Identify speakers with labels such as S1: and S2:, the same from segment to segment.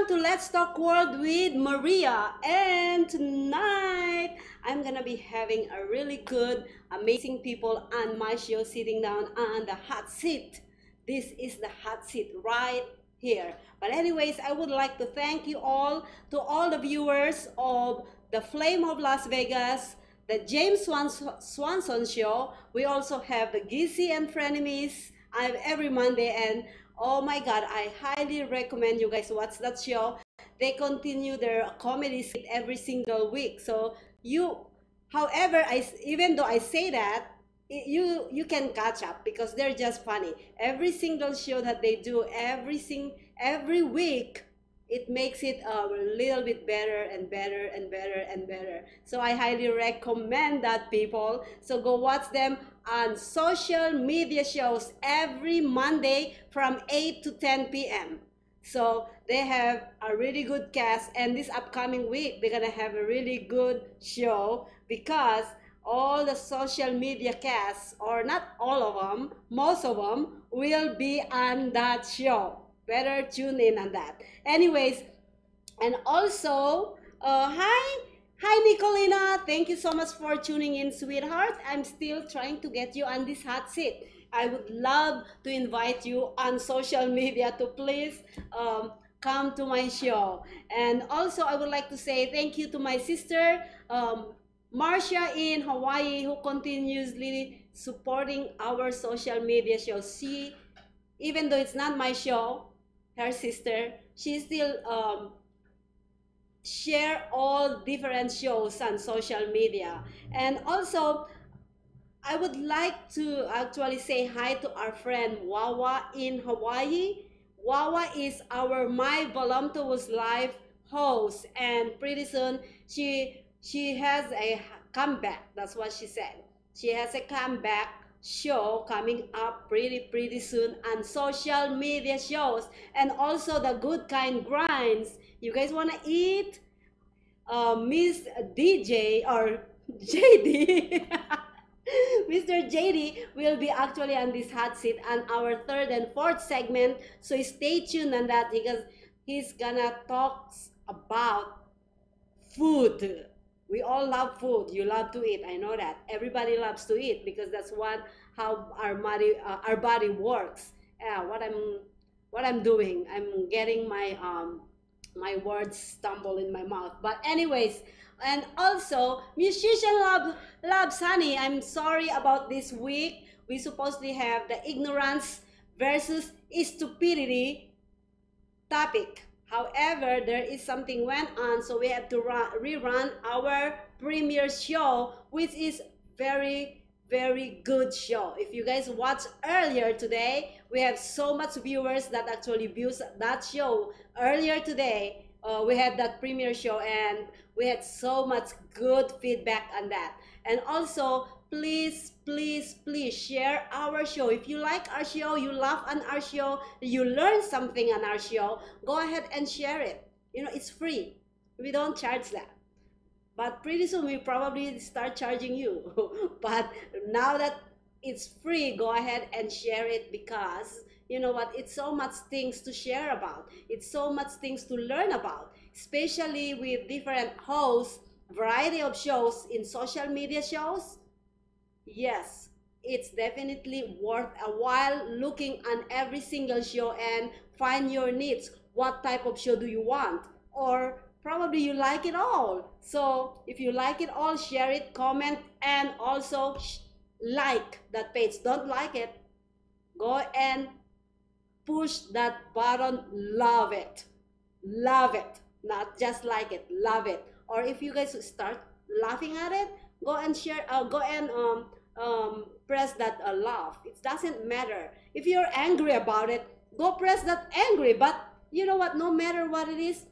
S1: Welcome to Let's Talk World with Maria. And tonight I'm gonna be having a really good, amazing people on my show sitting down on the hot seat. This is the hot seat right here. But anyways, I would like to thank you all, to all the viewers of the Flame of Las Vegas, the James Swanson Show. We also have the Gizzy and Frenemies every Monday, and oh my God, I highly recommend you guys watch that show. They continue their comedy skit every single week. So however, even though I say that, you can catch up because they're just funny. Every single show that they do, every week, it makes it a little bit better and better and better and better. So I highly recommend that, people. So go watch them on social media shows every Monday from 8 to 10 p.m. So they have a really good cast, and this upcoming week they're gonna have a really good show because all the social media casts, or not all of them, most of them will be on that show. Better tune in on that. Anyways, and also, hi Nicolina. Thank you so much for tuning in, sweetheart. I'm still trying to get you on this hot seat. I would love to invite you on social media to please come to my show. And also, I would like to say thank you to my sister, Marcia in Hawaii, who continuously supporting our social media shows. She, even though it's not my show, her sister, she still share all different shows on social media. And also, I would like to actually say hi to our friend Wawa in Hawaii. Wawa is our My Voluptuous Life host, and pretty soon she has a comeback. That's what she said. She has a comeback show coming up pretty soon on social media shows, and also the Good Kine Grinds. You guys want to eat? Miss DJ or JD Mr. JD will be actually on this hot seat on our third and fourth segment, so stay tuned on that because he's gonna talk about food. We all love food. You love to eat. I know that. Everybody loves to eat because that's how our body works. Yeah, what I'm doing. I'm getting my words stumble in my mouth. But anyways, and also musician loves honey. I'm sorry about this week. We supposedly have the ignorance versus stupidity topic. However, there is something went on, so we have to rerun our premiere show, which is very good show. If you guys watched earlier today, we have so much viewers that actually views that show earlier today. We had that premiere show and we had so much good feedback on that. And also, please share our show. If you like our show, you laugh on our show, you learn something on our show, go ahead and share it. You know, it's free. We don't charge that. But pretty soon we probably start charging you. But now that it's free, go ahead and share it because you know what? It's so much things to share about. It's so much things to learn about, especially with different hosts, variety of shows in social media shows. Yes, it's definitely worth a while looking on every single show and find your needs. What type of show do you want? Or probably you like it all. So if you like it all, share it, comment, and also like that page. Don't like it, go and push that button. Love it, not just like it, love it. Or if you guys start laughing at it, go and share, go and press that laugh. It doesn't matter if you're angry about it, go press that angry. But you know what, no matter what it is,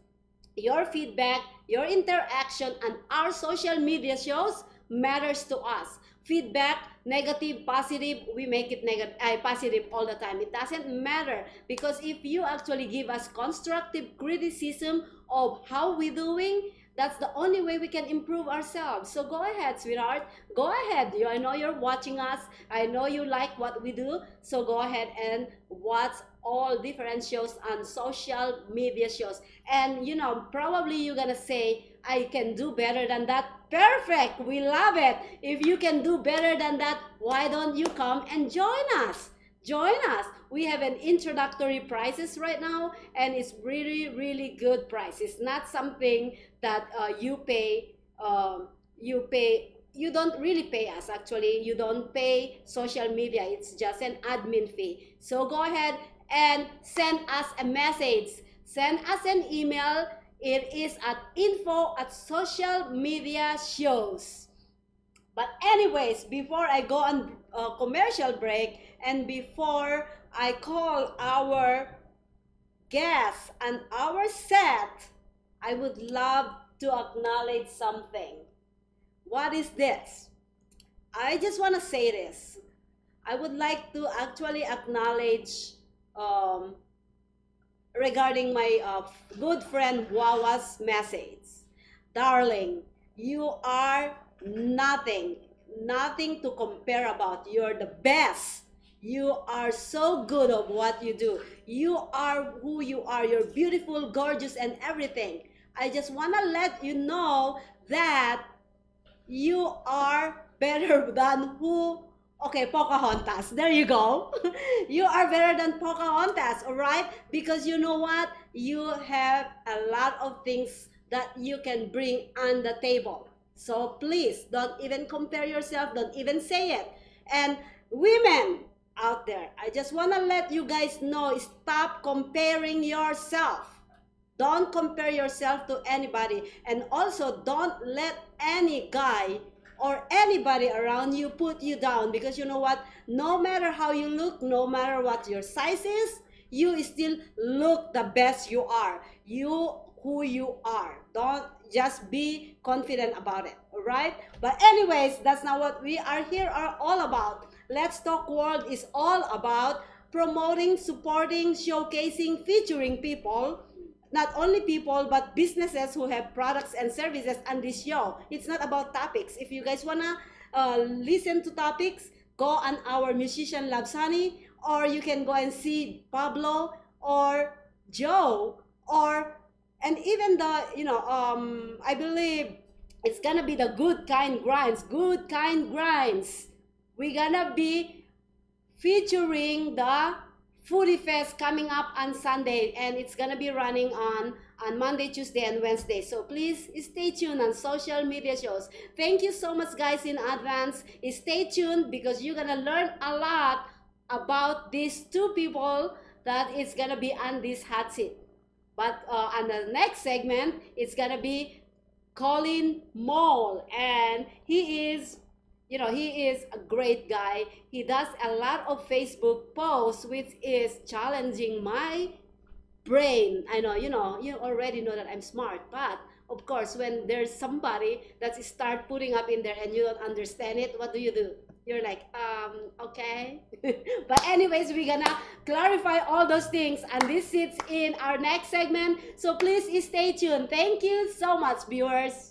S1: your feedback, your interaction on our social media shows matters to us. Feedback, negative, positive, we make it negative, positive all the time. It doesn't matter because if you actually give us constructive criticism of how we're doing, That's the only way we can improve ourselves. So go ahead, sweetheart. Go ahead. I know you're watching us. I know you like what we do. So go ahead and watch all different shows on social media shows. And probably you're gonna say, I can do better than that. Perfect. We love it. If you can do better than that, why don't you come and join us? Join us. We have an introductory prices right now, and it's really, really good price. It's not something that you pay. You don't really pay us. Actually, you don't pay social media. It's just an admin fee. So go ahead and send us a message. Send us an email. It is at info@socialmediashows. But anyways, before I go on commercial break and before I call our guests and our set, I would love to acknowledge something. What is this? I just want to say this. I would like to actually acknowledge regarding my good friend Wawa's message. Darling, you are nothing to compare about. You're the best. You are so good of what you do. You are who you are. You're beautiful, gorgeous, and everything. I just want to let you know that you are better than who. Okay, Pocahontas. There you go. You are better than Pocahontas, all right? Because you know what? You have a lot of things that you can bring on the table. So please don't even compare yourself. Don't even say it. And women out there, I just want to let you guys know, stop comparing yourself. Don't compare yourself to anybody. And also, don't let any guy or anybody around you put you down, because you know what? No matter how you look, no matter what your size is, you still look the best you are. You who you are. Don't just be confident about it, all right? But anyways, that's not what we are here are all about. Let's Talk World is all about promoting, supporting, showcasing, featuring people, not only people but businesses who have products and services on this show. It's not about topics. If you guys wanna listen to topics, go on our Musician Loves Honey, or you can go and see Pablo or Joe, or and even the I believe it's gonna be the Good Kine Grinds. Good Kine Grinds. We're gonna be featuring the Foodie Fest coming up on Sunday, and it's gonna be running on Monday, Tuesday, and Wednesday. So please stay tuned on social media shows. Thank you so much, guys, in advance. Stay tuned because you're gonna learn a lot about these two people that is gonna be on this hot seat. But on the next segment, it's gonna be Colin Mole, and he is a great guy. He does a lot of Facebook posts, which is challenging my brain. I know, you already know that I'm smart, but of course, when there's somebody that start putting up in there and you don't understand it, what do? You're like, okay. But anyways, we're gonna clarify all those things, and this sits in our next segment. So please stay tuned. Thank you so much, viewers.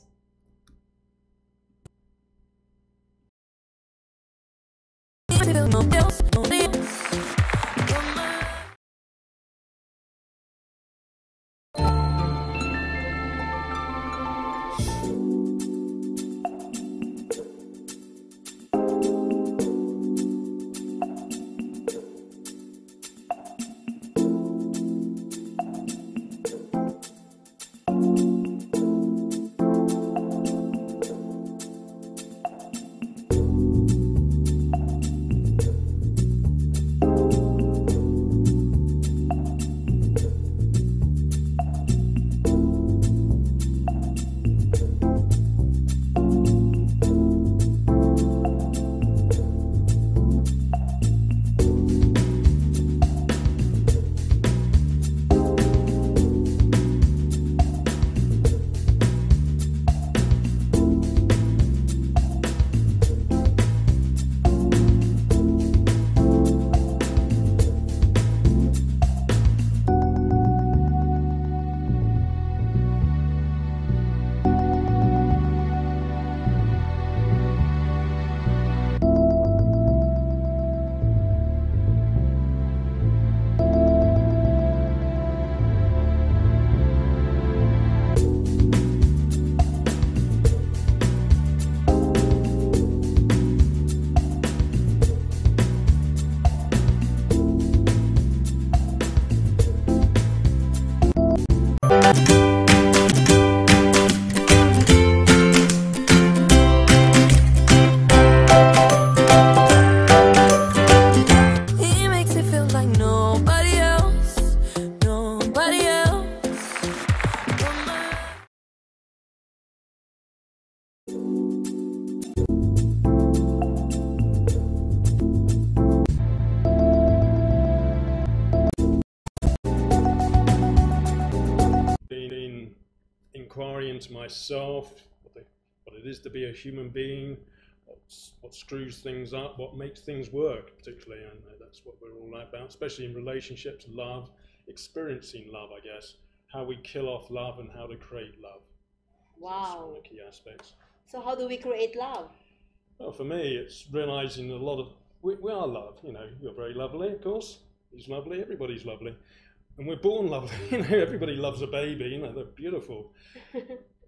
S2: to myself what it is to be a human being, what screws things up, what makes things work, particularly, and that's what we're all about, especially in relationships, love, experiencing love, I guess, how we kill off love and how to create love.
S1: Wow.
S2: So that's one of the key aspects.
S1: So how do we create love?
S2: Well, for me, it's realizing a lot of, we are love, you know, you're very lovely, of course, he's lovely, everybody's lovely. And we're born lovely, you know, everybody loves a baby, you know, they're beautiful.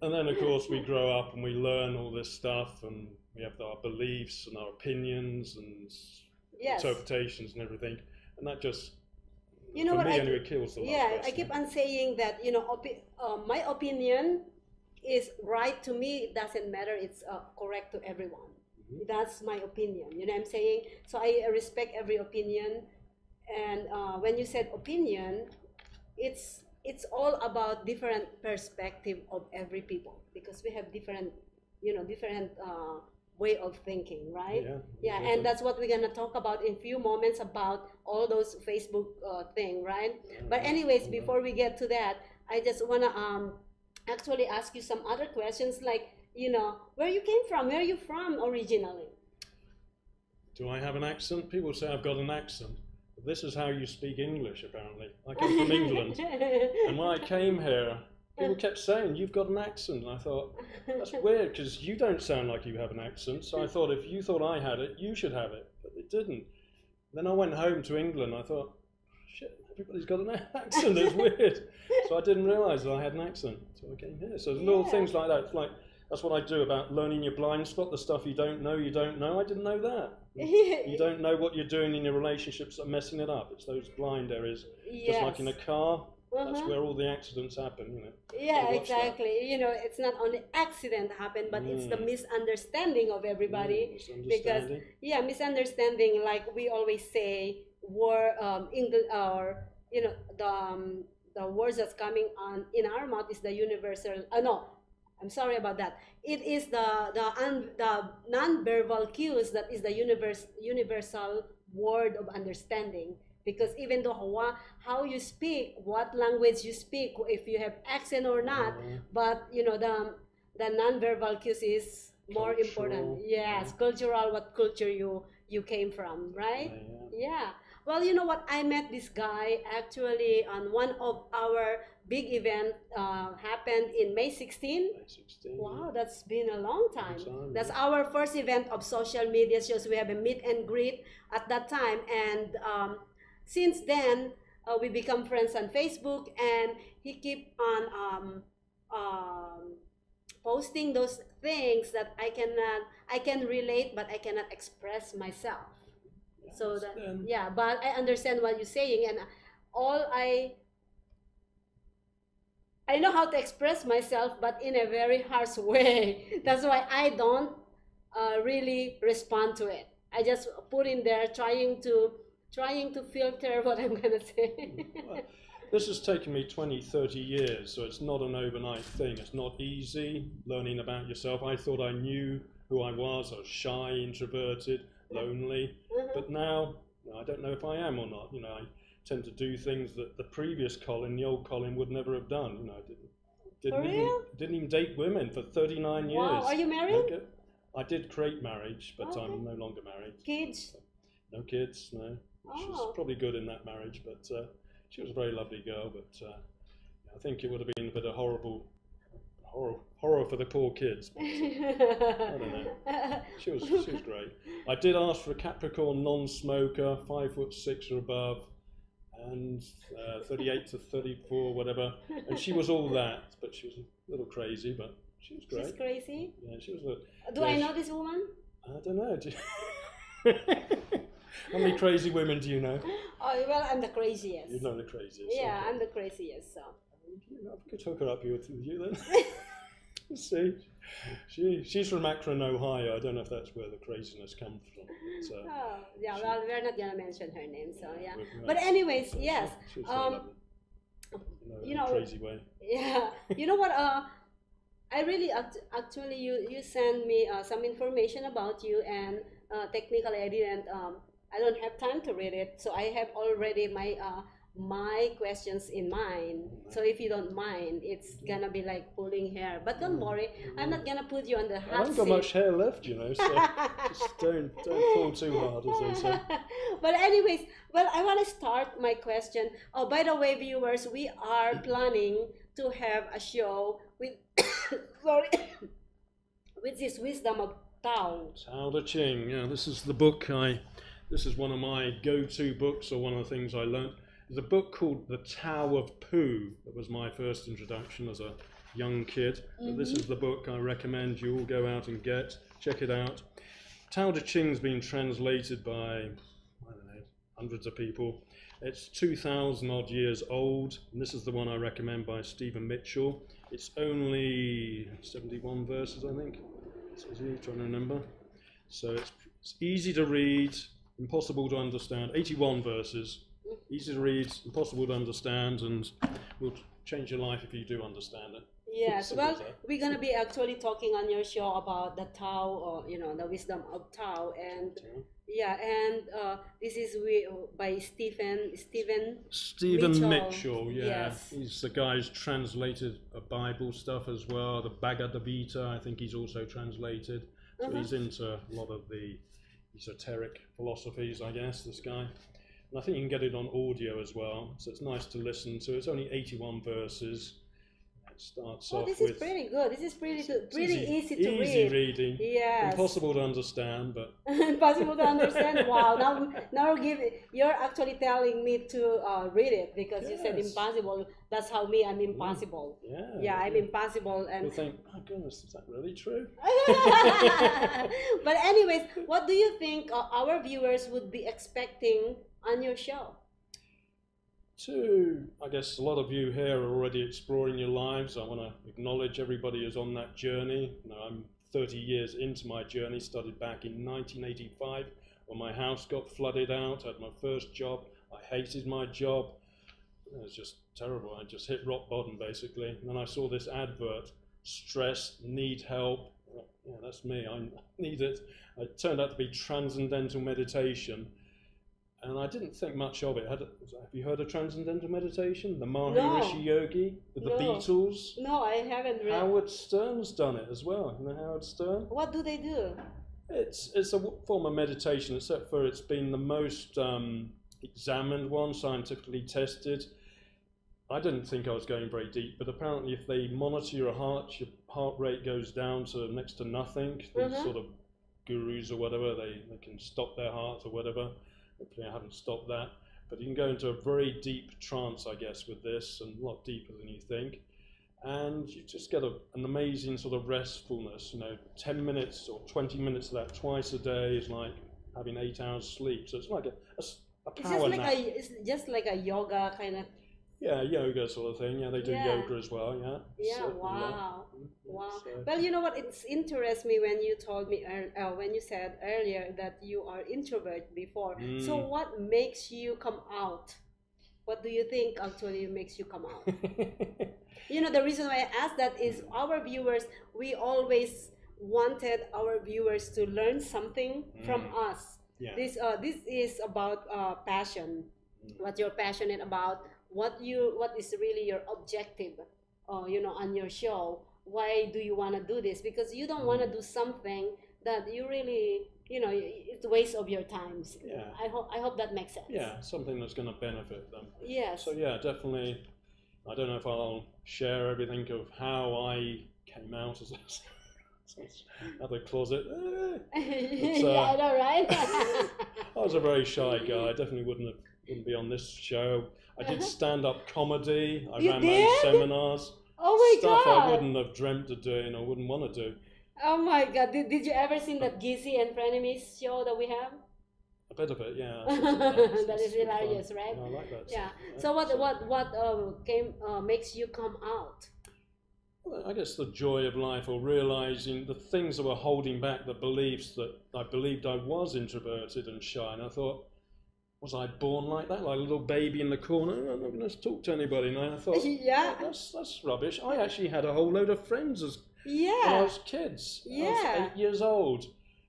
S2: And then, of course, we grow up and we learn all this stuff, and we have our beliefs and our opinions and interpretations and everything. And that just,
S1: you know,
S2: for
S1: what
S2: me anyway, kills the love.
S1: Yeah, I keep on saying that, you know, my opinion is right to me. It doesn't matter. It's correct to everyone. Mm-hmm. That's my opinion. You know what I'm saying? So I respect every opinion. And when you said opinion, it's all about different perspective of every people, because we have different, you know, different way of thinking, right? Yeah, and that's what we're gonna talk about in few moments about all those Facebook thing, right? But anyways, before we get to that, I just wanna actually ask you some other questions, like, you know, where you came from, where are you from originally?
S2: Do I have an accent? People say I've got an accent. This is how you speak English, apparently. I come from England, and when I came here, people kept saying, you've got an accent. And I thought, that's weird, because you don't sound like you have an accent. So I thought, if you thought I had it, you should have it. But it didn't. Then I went home to England, and I thought, shit, everybody's got an accent. It's weird. So I didn't realize that I had an accent. So I came here. So there's little things like that. It's like, that's what I do about learning your blind spot, the stuff you don't know, you don't know. I didn't know that. You don't know what you're doing in your relationships that are messing it up. It's those blind areas. Just like in a car, that's where all the accidents happen, you know.
S1: Yeah, exactly. That. You know, it's not only accident happen, but it's the misunderstanding of everybody. Because, misunderstanding, like we always say, English, or, you know, the words that's coming on in our mouth is the universal, no, I'm sorry about that. It is the non-verbal cues that is the universal word of understanding. Because even though how you speak, what language you speak, if you have accent or not, but you know the non-verbal cues is more important. Yes, cultural, what culture you came from, right? Yeah. Well, you know what? I met this guy actually on one of our big event happened in May 16. Wow, that's been a long time. That's our first event of social media shows. We have a meet and greet at that time, and since then we become friends on Facebook, and he keep on posting those things that I can relate, but I cannot express myself. So that, but I understand what you're saying, and I know how to express myself, but in a very harsh way. That's why I don't really respond to it. I just put in there trying to filter what I'm gonna say.
S2: Well, this has taken me 20, 30 years, so it's not an overnight thing. It's not easy learning about yourself. I thought I knew who I was shy, introverted, lonely, but now I don't know if I am or not. You know, I tend to do things that the previous Colin, the old Colin, would never have done. You know, didn't even date women for 39 years.
S1: Wow, are you married?
S2: I did create marriage, but I'm no longer married.
S1: Kids?
S2: No kids, no. She was probably good in that marriage, but she was a very lovely girl. But I think it would have been a bit of horror for the poor kids. But, I don't know. She was great. I did ask for a Capricorn non-smoker, 5'6" or above, and 38 to 34, whatever. And she was all that, but she was a little crazy, but she was great.
S1: She's crazy?
S2: Yeah, she was.
S1: Do I know this woman?
S2: I don't know. How many crazy women do you know?
S1: Oh, well, I'm the craziest.
S2: You know the craziest.
S1: Yeah, okay. I'm the craziest, so.
S2: I could hook her up with you then. See, she's from Akron, Ohio. I don't know if that's where the craziness comes from. But,
S1: well, we're not gonna mention her name, so yeah. But anyways, yes.
S2: She was in a crazy way.
S1: Yeah. You know what? I really actually you sent me some information about you, and technically I don't have time to read it, so I have already my my questions in mind. So if you don't mind, it's gonna be like pulling hair. But don't worry, I'm not gonna put you on the
S2: I
S1: hot
S2: haven't got
S1: seat.
S2: much hair left, you know, so just don't pull too hard, as they say.
S1: But anyways, well, I want to start my question. Oh, by the way, viewers, we are planning to have a show with sorry, with this wisdom of Tao.
S2: Tao Te Ching, yeah, this is the book this is one of my go-to books, or one of the things I learned. There's a book called The Tao of Pooh. That was my first introduction as a young kid. But this is the book I recommend you all go out and get. Check it out. Tao Te Ching's been translated by, I don't know, hundreds of people. It's 2,000 odd years old, and this is the one I recommend by Stephen Mitchell. It's only 71 verses, I think. So I'm trying to remember. So it's easy to read, impossible to understand. 81 verses, easy to read, impossible to understand, and will change your life if you do understand it.
S1: Yes, well, we're gonna be actually talking on your show about the Tao, or the wisdom of Tao, and yeah, and this is by Stephen
S2: Mitchell. Yeah,
S1: yes.
S2: He's the guy who's translated Bible stuff as well. The Bhagavad Gita, I think he's also translated. So he's into a lot of the esoteric philosophies, I guess, this guy. And I think you can get it on audio as well, so it's nice to listen to. It's only 81 verses. It starts off
S1: this
S2: with...
S1: is pretty good. This is pretty good. Pretty easy to read.
S2: Easy reading.
S1: Yes.
S2: Impossible to understand, but...
S1: Impossible to understand. Wow. Now you're actually telling me to read it, because you said impossible. That's how I'm impossible. Yeah, I'm impossible. And
S2: you'll think, oh goodness, is that really true?
S1: But anyways, what do you think our viewers would be expecting on your show?
S2: I guess a lot of you here are already exploring your lives. I want to acknowledge everybody who's on that journey. I'm 30 years into my journey, started back in 1985 when my house got flooded out. I had my first job. I hated my job. It was just terrible. I just hit rock bottom, basically. And then I saw this advert, stress, need help. Yeah, that's me. I need it. It turned out to be transcendental meditation. And I didn't think much of it. Have you heard of transcendental meditation? The Maharishi Yogi with the Beatles?
S1: No, I haven't read.
S2: Howard Stern's done it as well. You know Howard Stern?
S1: What do they do?
S2: It's a form of meditation, except for it's been the most examined one, scientifically tested. I didn't think I was going very deep, but apparently if they monitor your heart rate goes down to next to nothing. These sort of gurus or whatever, they can stop their heart or whatever. Hopefully I haven't stopped that, but you can go into a very deep trance, I guess, with this, and a lot deeper than you think, and you just get an amazing sort of restfulness. 10 minutes or 20 minutes of that twice a day is like having 8 hours sleep, so it's like a power nap.
S1: It's just like a yoga kind of...
S2: Yeah, yoga sort of thing. Yeah, they do yoga as well. Yeah.
S1: Yeah. Wow. Wow. So. Well, you know what? It interests me when you told me when you said earlier that you are introvert before. So what makes you come out? What do you think actually makes you come out? The reason why I asked that is our viewers. We always wanted our viewers to learn something from us. Yeah. This is about passion. What you're passionate about. What is really your objective, on your show? Why do you want to do this? Because you don't want to do something that you really, it's a waste of your time. Yeah. I hope that makes sense.
S2: Yeah, something that's going to benefit them.
S1: Yes.
S2: So yeah, definitely. I don't know if I'll share everything of how I came out as out of the closet. But,
S1: yeah, I know, right?
S2: I was a very shy guy. I definitely wouldn't be on this show. I did stand-up comedy. I ran my own seminars.
S1: Oh my God!
S2: Stuff I wouldn't have dreamt of doing. I wouldn't want to do.
S1: Oh my God! Did you ever see that Gizzy and Frenemies show that we have?
S2: A bit of it, yeah.
S1: That is hilarious, right?
S2: Yeah, I like that.
S1: Yeah. So what makes you come out?
S2: Well, I guess the joy of life, or realizing the things that were holding back the beliefs that I believed I was introverted and shy, and I thought, was I born like that, like a little baby in the corner? I'm not going to talk to anybody. And I thought, that's rubbish. I actually had a whole load of friends when I was kids. I was 8 years old.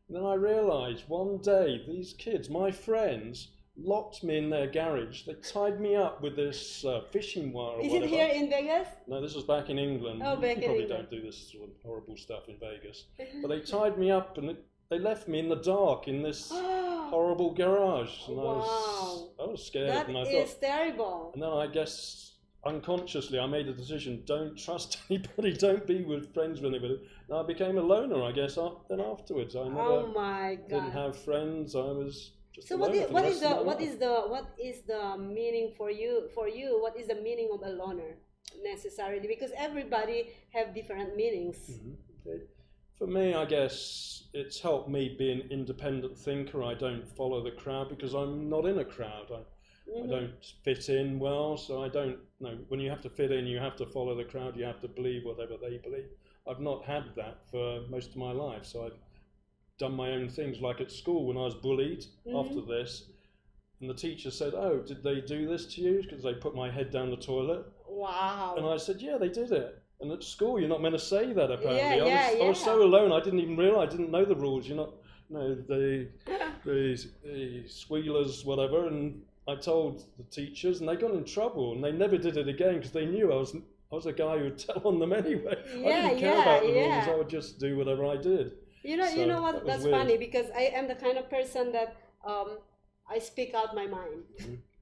S2: And then I realised one day, these kids, my friends, locked me in their garage. They tied me up with this fishing wire or
S1: Is
S2: whatever.
S1: it here in Vegas?
S2: No, this was back in England.
S1: Oh, back
S2: you
S1: in
S2: probably
S1: England.
S2: don't do this sort of horrible stuff in Vegas. But they tied me up and they left me in the dark in this horrible garage. And
S1: Wow.
S2: I was scared.
S1: That
S2: and I
S1: is
S2: thought,
S1: terrible.
S2: and then I guess unconsciously I made a decision: don't trust anybody, don't be friends with anybody. And I became a loner, I guess. Then afterwards, I never
S1: Oh my God.
S2: didn't have friends. I was just
S1: So
S2: a
S1: what
S2: loner
S1: is
S2: for
S1: what
S2: the
S1: is
S2: rest
S1: the
S2: of my
S1: what
S2: life.
S1: is the what is the meaning for you? For you, what is the meaning of a loner necessarily? Because everybody have different meanings.
S2: Okay. For me, I guess it's helped me be an independent thinker. I don't follow the crowd because I'm not in a crowd. I don't fit in well, so I don't know. When you have to fit in, you have to follow the crowd. You have to believe whatever they believe. I've not had that for most of my life, so I've done my own things. Like at school, when I was bullied after this, and the teacher said, "Oh, did they do this to you?" Because they put my head down the toilet.
S1: Wow.
S2: And I said, "Yeah, they did it." And at school, you're not meant to say that. Apparently,
S1: Yeah,
S2: I was so alone. I didn't even realize. I didn't know the rules. You're not, the squealers, whatever. And I told the teachers, and they got in trouble. And they never did it again because they knew I was a guy who would tell on them anyway. I didn't care about the rules. I would just do whatever I did.
S1: You know what? That's
S2: weird.
S1: funny because I am the kind of person that I speak out my mind.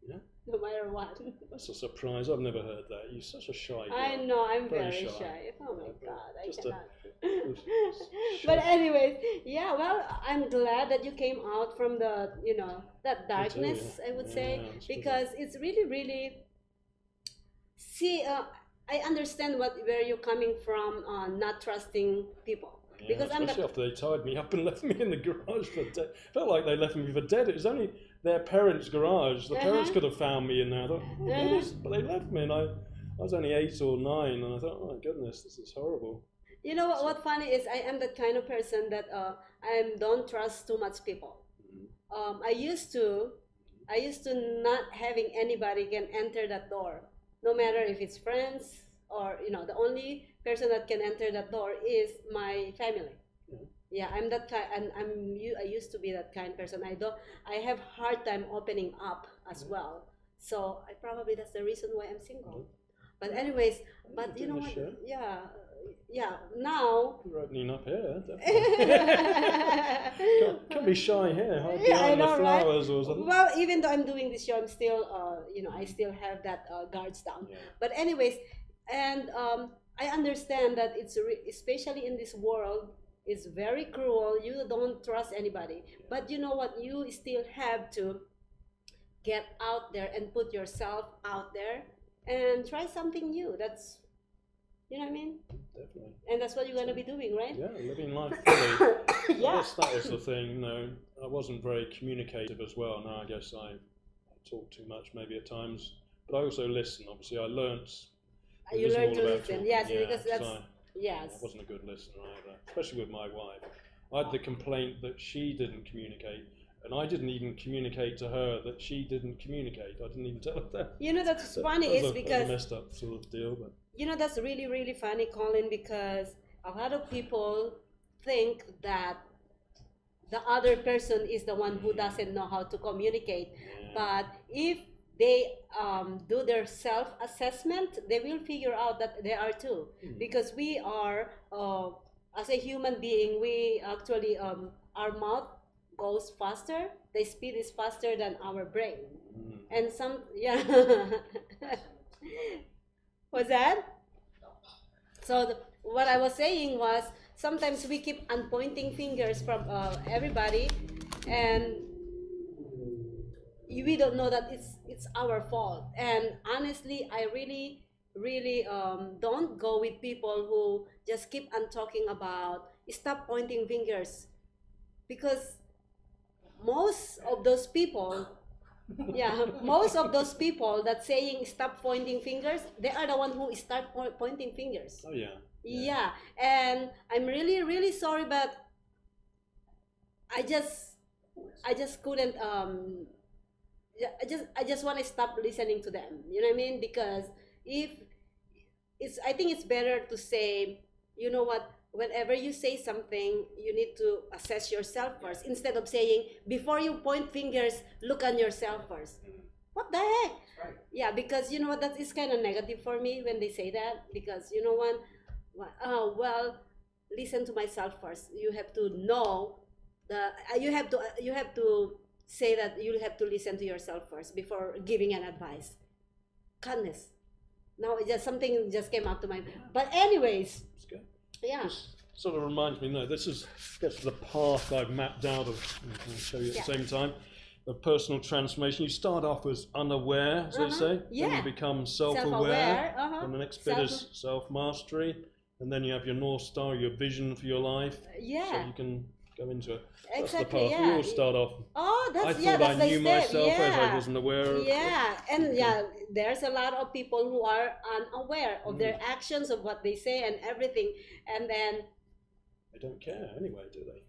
S2: Yeah.
S1: No matter what.
S2: That's a surprise. I've never heard that. You're such a shy girl.
S1: I know, I'm very
S2: Very
S1: shy.
S2: shy.
S1: Oh my God, I
S2: Just
S1: cannot.
S2: Shy.
S1: But anyways, yeah, well, I'm glad that you came out from the, that darkness,
S2: Me too, yeah.
S1: I would say,
S2: it's
S1: because it's really, really, see, I understand where you're coming from on not trusting people.
S2: Yeah,
S1: Because
S2: especially after they tied me up and left me in the garage for dead. Felt like they left me for dead. It was only their parents' garage. The parents could have found me in there. I thought, oh, goodness, but they left me, and I was only 8 or 9, and I thought, oh my goodness, this is horrible.
S1: You know what funny is, I am that kind of person that I don't trust too much people. I used to not having anybody can enter that door, no matter if it's friends or the only person that can enter that door is my family. Yeah, I'm that kind, and I used to be that kind of person. I have hard time opening up as well. So that's the reason why I'm single. But anyways, but you know what? Yeah. Now.
S2: You're opening up here. Can't be shy here. Hide
S1: Yeah,
S2: behind
S1: I know,
S2: the flowers or something.
S1: Well, even though I'm doing this show, I'm still, I still have that guards down.
S2: Yeah.
S1: But anyways, and I understand that especially in this world, it's very cruel. You don't trust anybody. But you know what? You still have to get out there and put yourself out there and try something new. That's, you know what I mean?
S2: Definitely.
S1: And that's what you're going to be doing, right?
S2: Yeah, living life fully.
S1: Yeah.
S2: I guess that was the thing. I wasn't very communicative as well. Now I guess I talk too much maybe at times, but I also listen. Obviously, I learnt.
S1: You learn to listen.
S2: Talking.
S1: Yes,
S2: yeah,
S1: because that's yes.
S2: I wasn't a good listener either, especially with my wife. I had the complaint that she didn't communicate, and I didn't even communicate to her that she didn't communicate. I didn't even tell her that.
S1: You know, that's funny
S2: That
S1: is
S2: was a
S1: because
S2: messed up sort of deal, but.
S1: You know, that's really, really funny, Colin, because a lot of people think that the other person is the one who doesn't know how to communicate.
S2: Yeah.
S1: But if they do their self-assessment, they will figure out that they are too. Because we are, as a human being, we actually, our mouth goes faster. The speed is faster than our brain. And What's that? So what I was saying was sometimes we keep on pointing fingers from everybody, and we don't know that it's our fault. And honestly, I really don't go with people who just keep on talking about stop pointing fingers, because most of those people most of those people that saying stop pointing fingers, they are the one who start pointing fingers.
S2: Oh yeah.
S1: Yeah, and I'm really sorry, but I just couldn't I just want to stop listening to them. You know what I mean? Because I think it's better to say, you know what, whenever you say something, you need to assess yourself first instead of saying, before you point fingers, look on yourself first. What the heck?
S3: Right.
S1: Yeah, because you know what, that is kind of negative for me when they say that, because you know what, oh well, listen to myself first. You have to know the you have to say that you have to listen to yourself first before giving an advice. Kindness. Now it just something just came up to mind. But anyways,
S2: It's good.
S1: yeah.
S2: This sort of reminds me, no, this is the path I've mapped out of, I'll show you at the same time, of personal transformation. You start off as unaware, as they say,
S1: Yeah.
S2: then you become self-aware, and the next bit is self-mastery, and then you have your North Star, your vision for your life, so you can go into it. That's
S1: Exactly,
S2: the path. We all start off.
S1: Oh, that's
S2: I thought
S1: that's
S2: I
S1: the
S2: knew
S1: step.
S2: myself as I wasn't aware of.
S1: Yeah, and there's a lot of people who are unaware of their actions, of what they say and everything, and then
S2: they don't care anyway, do they?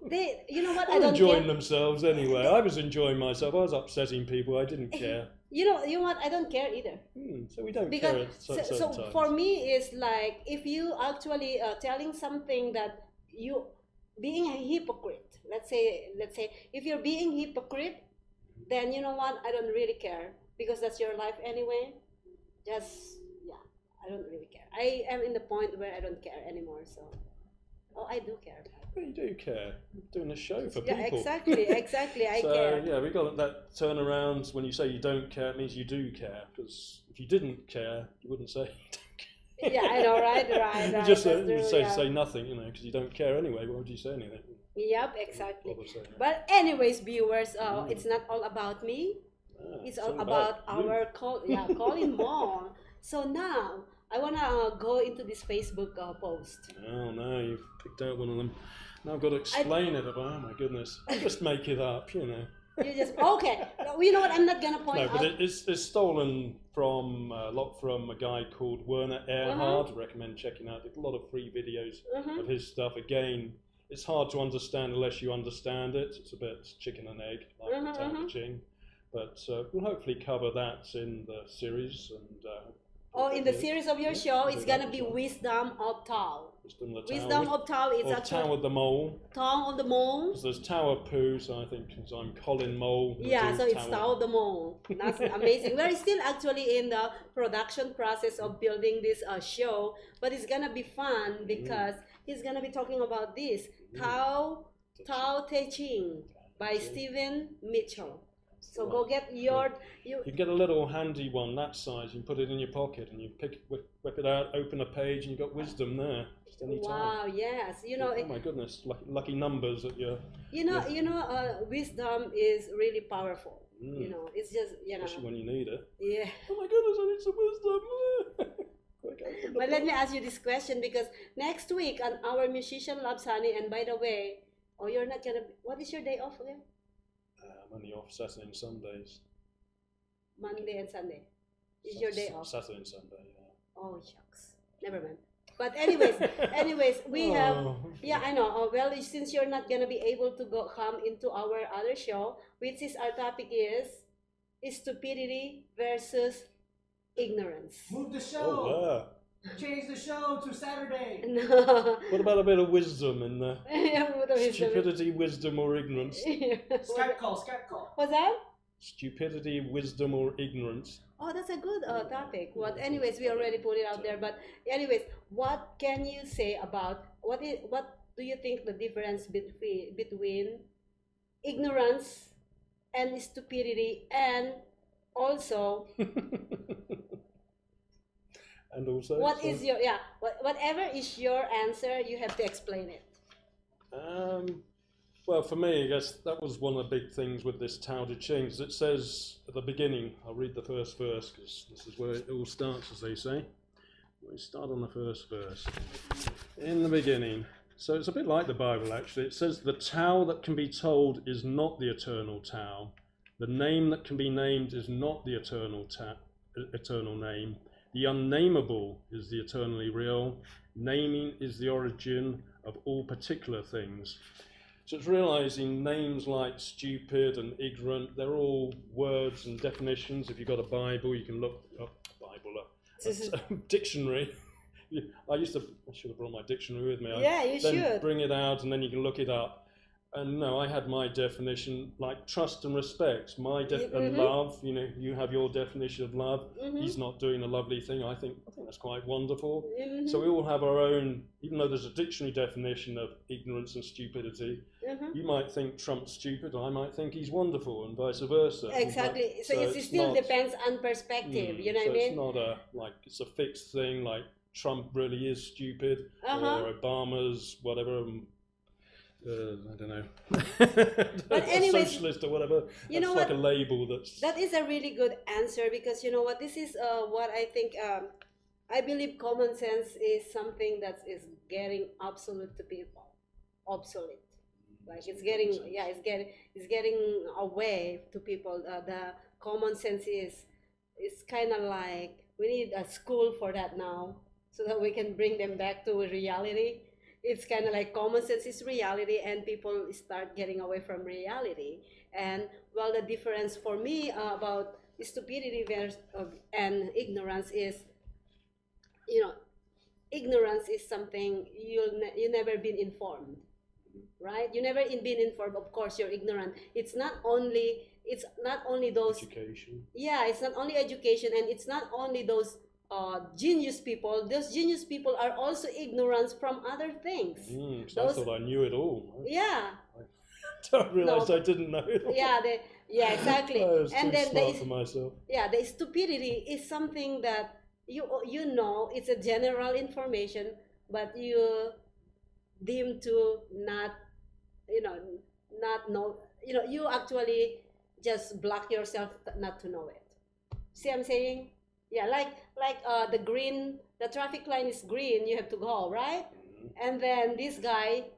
S1: they, you know what, I
S2: They're
S1: don't
S2: enjoying
S1: care.
S2: themselves anyway. I was enjoying myself. I was upsetting people. I didn't care.
S1: You know what, I don't care either.
S2: So we don't
S1: Because
S2: care at certain
S1: so
S2: times.
S1: for me, it's like if you actually telling something that you being a hypocrite. Let's say if you're being hypocrite, then you know what, I don't really care, because that's your life anyway. Just I don't really care. I am in the point where I don't care anymore. So, I do care.
S2: But you do care. You're doing a show for
S1: Yeah,
S2: people.
S1: exactly. I
S2: So
S1: care.
S2: yeah, we got that turnaround. When you say you don't care, it means you do care. Because if you didn't care, you wouldn't say you don't care.
S1: Yeah, I know, right.
S2: You just
S1: That's true,
S2: say nothing, you know, because you don't care anyway. Why would you say anything?
S1: Yep, exactly.
S2: Bother saying that.
S1: But anyways, viewers, it's not all about me. It's all about
S2: you.
S1: our Colin Mole. So now I wanna go into this Facebook post.
S2: Oh no, you've picked out one of them. Now I've got to explain it. Oh my goodness, I just make it up, you know.
S1: You just okay. You know what? I'm not gonna point
S2: No,
S1: out.
S2: but it's stolen from a lot from a guy called Werner Erhard. I recommend checking out. There's a lot of free videos of his stuff. Again, it's hard to understand unless you understand it. It's a bit chicken and egg, like the Tao Te Ching. But we'll hopefully cover that in the series. And
S1: in the series of your show, it's gonna be Wisdom of Tao. Wisdom of Tao is actually
S2: Tao of the Mole.
S1: Tao of the Mole.
S2: Because there's Tao of Pooh, so I think because I'm Colin Mole.
S1: Yeah, so it's Tao of the Mole. That's amazing. We're still actually in the production process of building this show, but it's gonna be fun because he's gonna be talking about this Tao Te Ching by Stephen Mitchell. So go get your
S2: You can get a little handy one that size. You can put it in your pocket, and you whip it out, open a page, and you've got wisdom there. Just any time.
S1: Wow, yes, you know.
S2: Oh my goodness, lucky numbers that you're.
S1: Wisdom is really powerful. You know, it's just
S2: Especially when you need it.
S1: Yeah.
S2: Oh my goodness, I need some wisdom. Quick,
S1: But let me ask you this question, because next week on our Musician Loves Honey, and by the way, you're not gonna. What is your day off again?
S2: I'm only off Saturday and Sundays.
S1: Monday and Sunday is your day off.
S2: Saturday and Sunday, yeah.
S1: Oh shucks, never mind. But anyways, we have. Yeah, I know. Well, since you're not gonna be able to come into our other show, which is our topic is stupidity versus ignorance.
S3: Move the show.
S2: Oh, yeah.
S3: Change the show to Saturday.
S1: No.
S2: What about a bit of wisdom in there?
S1: Yeah,
S2: Stupidity, wisdom, or ignorance?
S3: Skype call.
S1: What's that?
S2: Stupidity, wisdom, or ignorance?
S1: Oh, that's a good topic. But anyways, we already put it out there. But anyways, what can you say about what do you think the difference between ignorance and stupidity, and also
S2: And also,
S1: what is your whatever is your answer, you have to explain it.
S2: Well, for me, I guess that was one of the big things with this Tao Te Ching. It says at the beginning, I'll read the first verse because this is where it all starts, as they say. We start on the first verse. In the beginning. So it's a bit like the Bible, actually. It says, the Tao that can be told is not the eternal Tao. The name that can be named is not the eternal name. The unnameable is the eternally real. Naming is the origin of all particular things. So it's realizing names like stupid and ignorant, they're all words and definitions. If you've got a Bible, you can look up a dictionary. I should have brought my dictionary with me.
S1: Yeah, you
S2: then
S1: should.
S2: Bring it out and then you can look it up. And no, I had my definition, like trust and respect. And love, you know, you have your definition of love. He's not doing a lovely thing. I think that's quite wonderful. So we all have our own, even though there's a dictionary definition of ignorance and stupidity, you might think Trump's stupid, I might think he's wonderful, and vice versa.
S1: Exactly. So it still depends on perspective, you know what I mean?
S2: It's not it's a fixed thing, like Trump really is stupid, or Obama's whatever. I don't know.
S1: But anyways,
S2: socialist or whatever.
S1: You know
S2: like
S1: what?
S2: A label
S1: That is a really good answer, because you know what? This is what I think. I believe common sense is something that is getting obsolete to people. Obsolete. Like it's getting away to people. The common sense is kind of like we need a school for that now, so that we can bring them back to reality. It's kind of like common sense is reality, and people start getting away from reality. And well, the difference for me about stupidity and ignorance is, you know, ignorance is something you never been informed, right? You never been informed. Of course, you're ignorant. It's not only those
S2: education.
S1: Yeah, it's not only education, and it's not only those genius people. Those genius people are also ignorant from other things.
S2: I thought I knew it all.
S1: Yeah.
S2: I realized I didn't know it all.
S1: Yeah, exactly.
S2: I was too smart for myself.
S1: Yeah, the stupidity is something that you know, it's a general information, but you deem to not know. You know, you actually just block yourself not to know it. See what I'm saying? Yeah, like the traffic line is green, you have to go, right? And then this guy,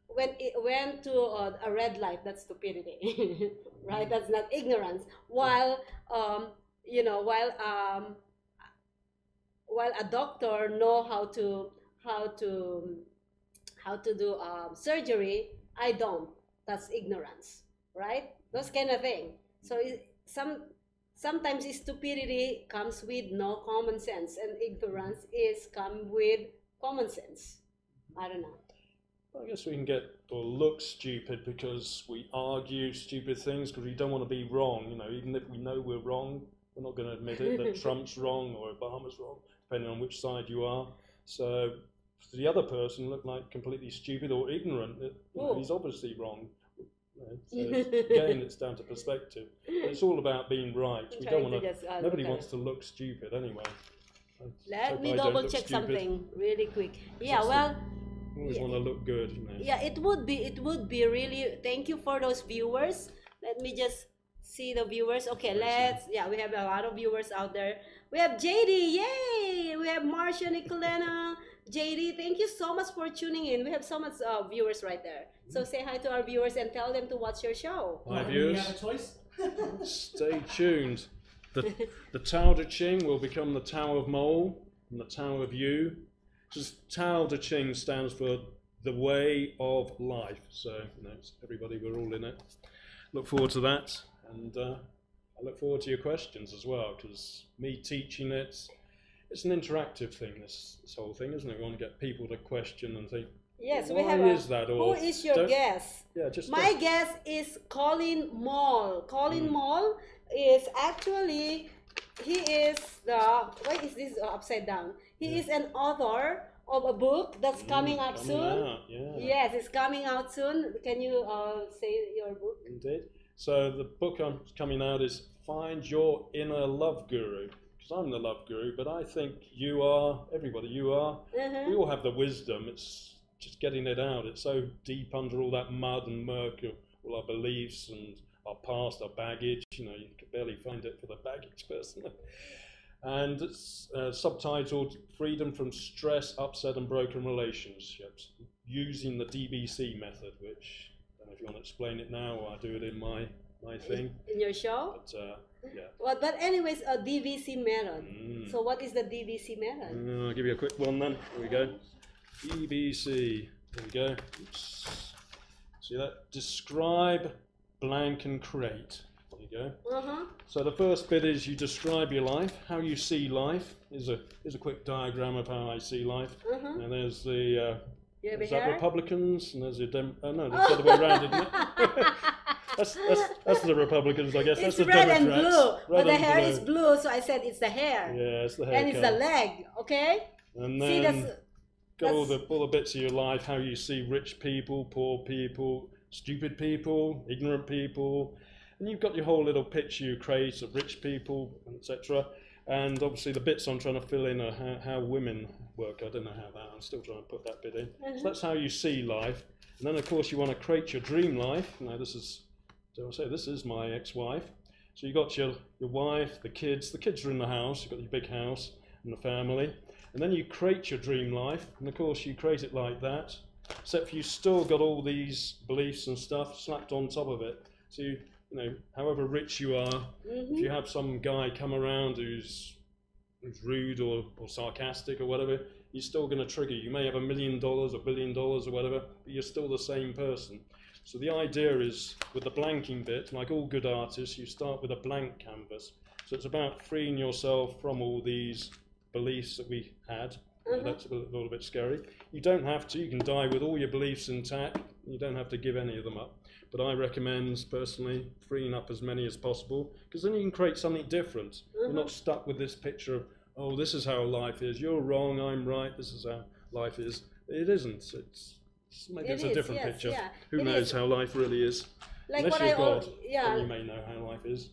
S1: when it went to a red light, that's stupidity, right? That's not ignorance. While while a doctor know how to do surgery, I don't. That's ignorance, right? Those kind of thing. So sometimes stupidity comes with no common sense, and ignorance come with common sense. I don't know.
S2: I guess we can get or look stupid because we argue stupid things because we don't want to be wrong. You know, even if we know we're wrong, we're not going to admit it that Trump's wrong or Obama's wrong, depending on which side you are. So for the other person look like completely stupid or ignorant. He's obviously wrong. So again, it's down to perspective. But it's all about being right. We don't want to. Nobody wants to look stupid anyway.
S1: Let me double check something really quick. Yeah, well.
S2: Always want to look good, you know.
S1: Yeah, it would be really. Thank you for those viewers. Let me just see the viewers. Okay, we have a lot of viewers out there. We have JD, yay! We have Marcia, Nicolena, JD. Thank you so much for tuning in. We have so much viewers right there. So say hi to our viewers and tell them to watch your show.
S2: Hi viewers.
S3: You have a choice?
S2: Stay tuned. The Tao Te Ching will become the Tao of Mole and the Tao of You. Just Tao Te Ching stands for the way of life. So, everybody, we're all in it. Look forward to that. And I look forward to your questions as well, because me teaching it's an interactive thing, this whole thing, isn't it? We want to get people to question and think,
S1: yes,
S2: why
S1: we have
S2: is that? Or
S1: who is your guest?
S2: Yeah, just
S1: my guest is Colin Mole. Colin Mole is actually, he is why is this upside down? He is an author of a book that's coming out soon. Yes, it's coming out soon. Can you say your book?
S2: Indeed. So the book coming out is Find Your Inner Love Guru. Because I'm the love guru, but I think you are, everybody, you are. We all have the wisdom. It's just getting it out. It's so deep under all that mud and murk of all our beliefs and our past, our baggage. You can barely find it for the baggage person. And it's subtitled Freedom from Stress, Upset and Broken Relationships, using the DBC method, which, I don't know if you want to explain it now or I do it in my thing.
S1: In your show?
S2: But, yeah.
S1: Well, but anyways, a DBC method. So what is the DBC method?
S2: I'll give you a quick one then. Here we go. DBC. There we go. Oops. See that? Describe, blank and create. There you go.
S1: Uh-huh.
S2: So the first bit is you describe your life, how you see life. Here's a quick diagram of how I see life.
S1: Uh-huh.
S2: And there's the is that
S1: hair?
S2: Republicans, and there's the oh no, that's the other way around, isn't it? that's the Republicans, I guess.
S1: It's
S2: That's the
S1: red
S2: Democrats.
S1: and blue,
S2: Red
S1: but the
S2: and
S1: hair
S2: blue.
S1: is blue, so I said it's the hair.
S2: Yeah, it's the hair.
S1: And it's the leg, okay?
S2: And
S1: See,
S2: then
S1: that's
S2: got all the bits of your life, how you see rich people, poor people, stupid people, ignorant people, and you've got your whole little picture you create of rich people, etc. And obviously the bits I'm trying to fill in are how women work. I don't know how that. I'm still trying to put that bit in. So that's how you see life. And then of course you want to create your dream life. Now this is, dare I say, this is my ex-wife. So you got your wife, the kids. The kids are in the house. You've got your big house and the family. And then you create your dream life, and of course you create it like that, except you still got all these beliefs and stuff slapped on top of it. So you know, however rich you are, if you have some guy come around who's rude or sarcastic or whatever, you're still going to trigger. You may have $1 million, $1 billion or whatever, but you're still the same person. So the idea is, with the blanking bit, like all good artists, you start with a blank canvas. So it's about freeing yourself from all these beliefs that we had. That's a little bit scary. You don't have to. You can die with all your beliefs intact. You don't have to give any of them up. But I recommend, personally, freeing up as many as possible, because then you can create something different. You're not stuck with this picture of, oh, this is how life is. You're wrong, I'm right. This is how life is. It isn't. Maybe it's a different picture.
S1: Yeah.
S2: Who knows how life really is?
S1: Like
S2: Unless
S1: what
S2: you're God,
S1: yeah.
S2: then you may know how life is.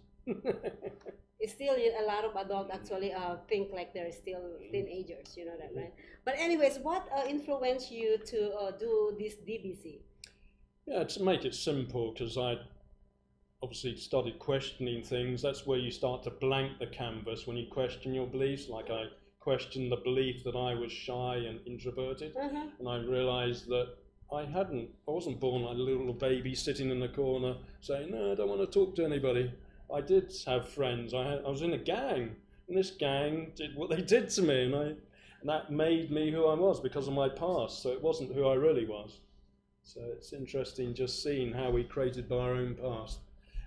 S1: It's still a lot of adults actually think like they're still teenagers, you know that, right? But anyways, what influenced you to do this DBC?
S2: Yeah, to make it simple, because I obviously started questioning things. That's where you start to blank the canvas, when you question your beliefs. Like I questioned the belief that I was shy and introverted, and I realized that I wasn't born like a little baby sitting in the corner saying, no, I don't want to talk to anybody. I did have friends. I was in a gang, and this gang did what they did to me, and that made me who I was because of my past. So it wasn't who I really was. So it's interesting just seeing how we created by our own past,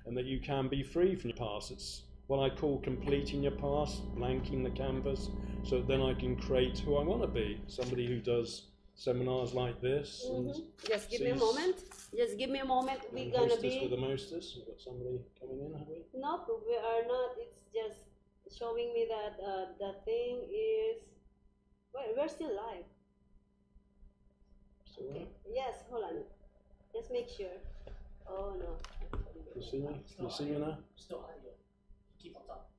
S2: and that you can be free from your past. It's what I call completing your past, blanking the canvas, so then I can create who I want to be. Somebody who does seminars like this. And
S1: just give me a moment. Just give me a moment. We're gonna be
S2: with the mostest. We've got somebody coming in, have we?
S1: Nope, we are not. It's just showing me that the thing is. Well, we're still live.
S2: Still
S1: Okay.
S2: live?
S1: Yes. Hold on. Just make sure. Oh no.
S2: You see me? You see me now?
S3: Still audio. Keep on top.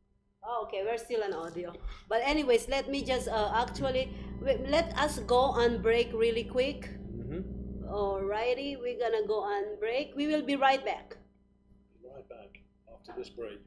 S1: Oh, okay, we're still on audio. But anyways, let me just let us go on break really quick. Alrighty, we're gonna go on break. We will be right back.
S2: Be right back after this break.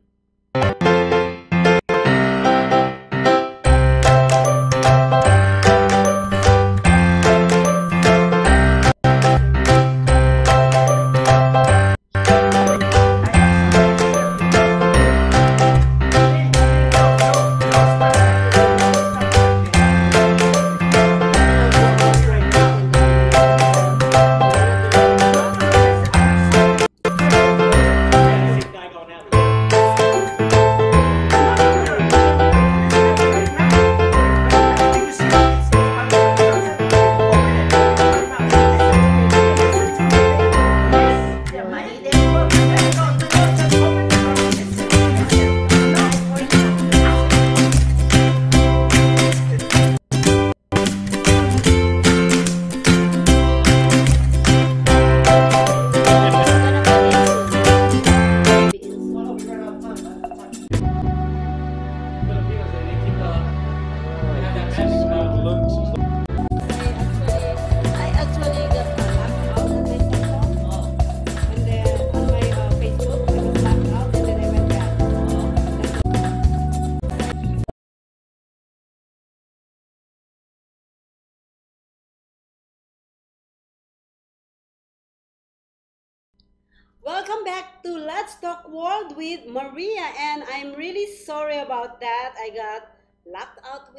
S1: Welcome back to Let's Talk World with Maria, and I'm really sorry about that. I got locked out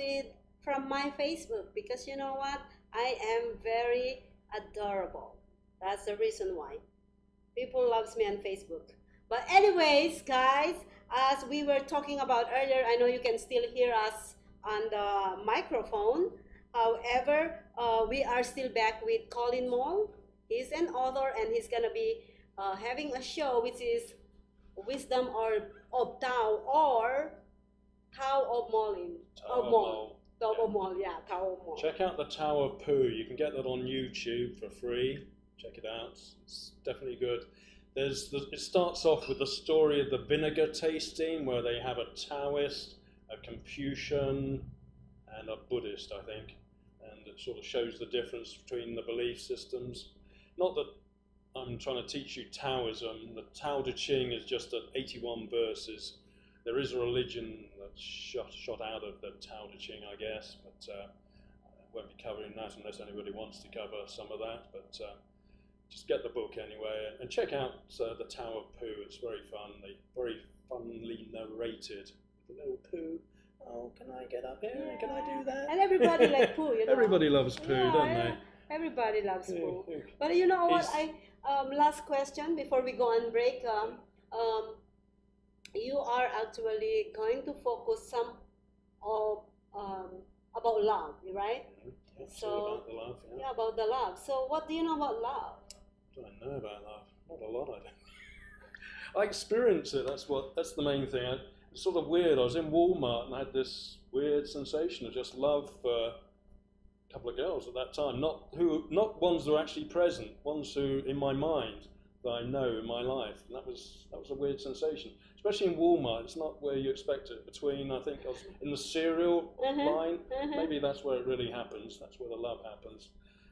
S1: from my Facebook because you know what? I am very adorable. That's the reason why. People loves me on Facebook. But anyways, guys, as we were talking about earlier, I know you can still hear us on the microphone. However, we are still back with Colin Mole. He's an author and he's gonna be having a show which is Wisdom or of Tao or Tao of Molin.
S2: Tower
S1: Of
S2: of
S1: Mole.
S2: Mole.
S1: Tao
S2: Yeah.
S1: of Mole, yeah, Tao of Mole.
S2: Check out the Tower of Poo. You can get that on YouTube for free. Check it out. It's definitely good. It starts off with the story of the vinegar tasting, where they have a Taoist, a Confucian, and a Buddhist, I think, and it sort of shows the difference between the belief systems. Not that I'm trying to teach you Taoism. The Tao Te Ching is just 81 verses. There is a religion that's shot out of the Tao Te Ching, I guess, but I won't be covering that unless anybody wants to cover some of that. But just get the book anyway, and check out the Tower of Poo. It's very fun. Very funly narrated. The little Pooh. Oh, can I get up here?
S1: Yeah.
S2: Can I do that?
S1: And everybody like Pooh, you know.
S2: Everybody loves Pooh,
S1: Yeah,
S2: don't
S1: yeah. Everybody loves
S2: they?
S1: Pooh. But you know what?
S2: He's-
S1: Last question before we go on break. You are actually going to focus some of about love, right?
S2: Yeah, it's
S1: So-
S2: all about the love. Yeah.
S1: Yeah, about the love. So what do you know about love?
S2: What do I know about love? Not a lot, I don't. I experience it. That's the main thing. It's sort of weird. I was in Walmart and I had this weird sensation of just love for a couple of girls at that time. Not ones that were actually present. Ones who, in my mind, that I know in my life. And that was a weird sensation. Especially in Walmart, it's not where you expect it. I think I was in the cereal line. Maybe that's where it really happens. That's where the love happens.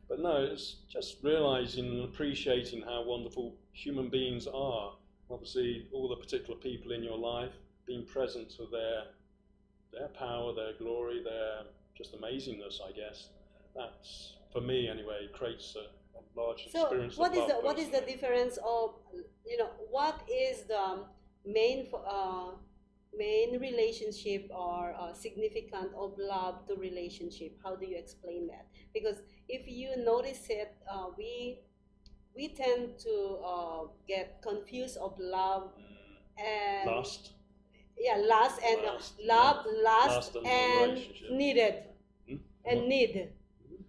S2: But no, it's just realizing and appreciating how wonderful human beings are. Obviously, all the particular people in your life, being present to their power, their glory, their just amazingness, I guess. That's, for me anyway, creates a large
S1: So
S2: experience
S1: what
S2: of
S1: is
S2: love.
S1: what is the
S2: personally.
S1: difference of, you know, what is the main relationship or significant of love to relationship? How do you explain that? Because if you notice it, we tend to get confused of love and
S2: Lust.
S1: yeah, lust and
S2: Lust,
S1: love,
S2: Lust
S1: lust
S2: and
S1: and
S2: relationship.
S1: needed
S2: Hmm?
S1: and
S2: What?
S1: need.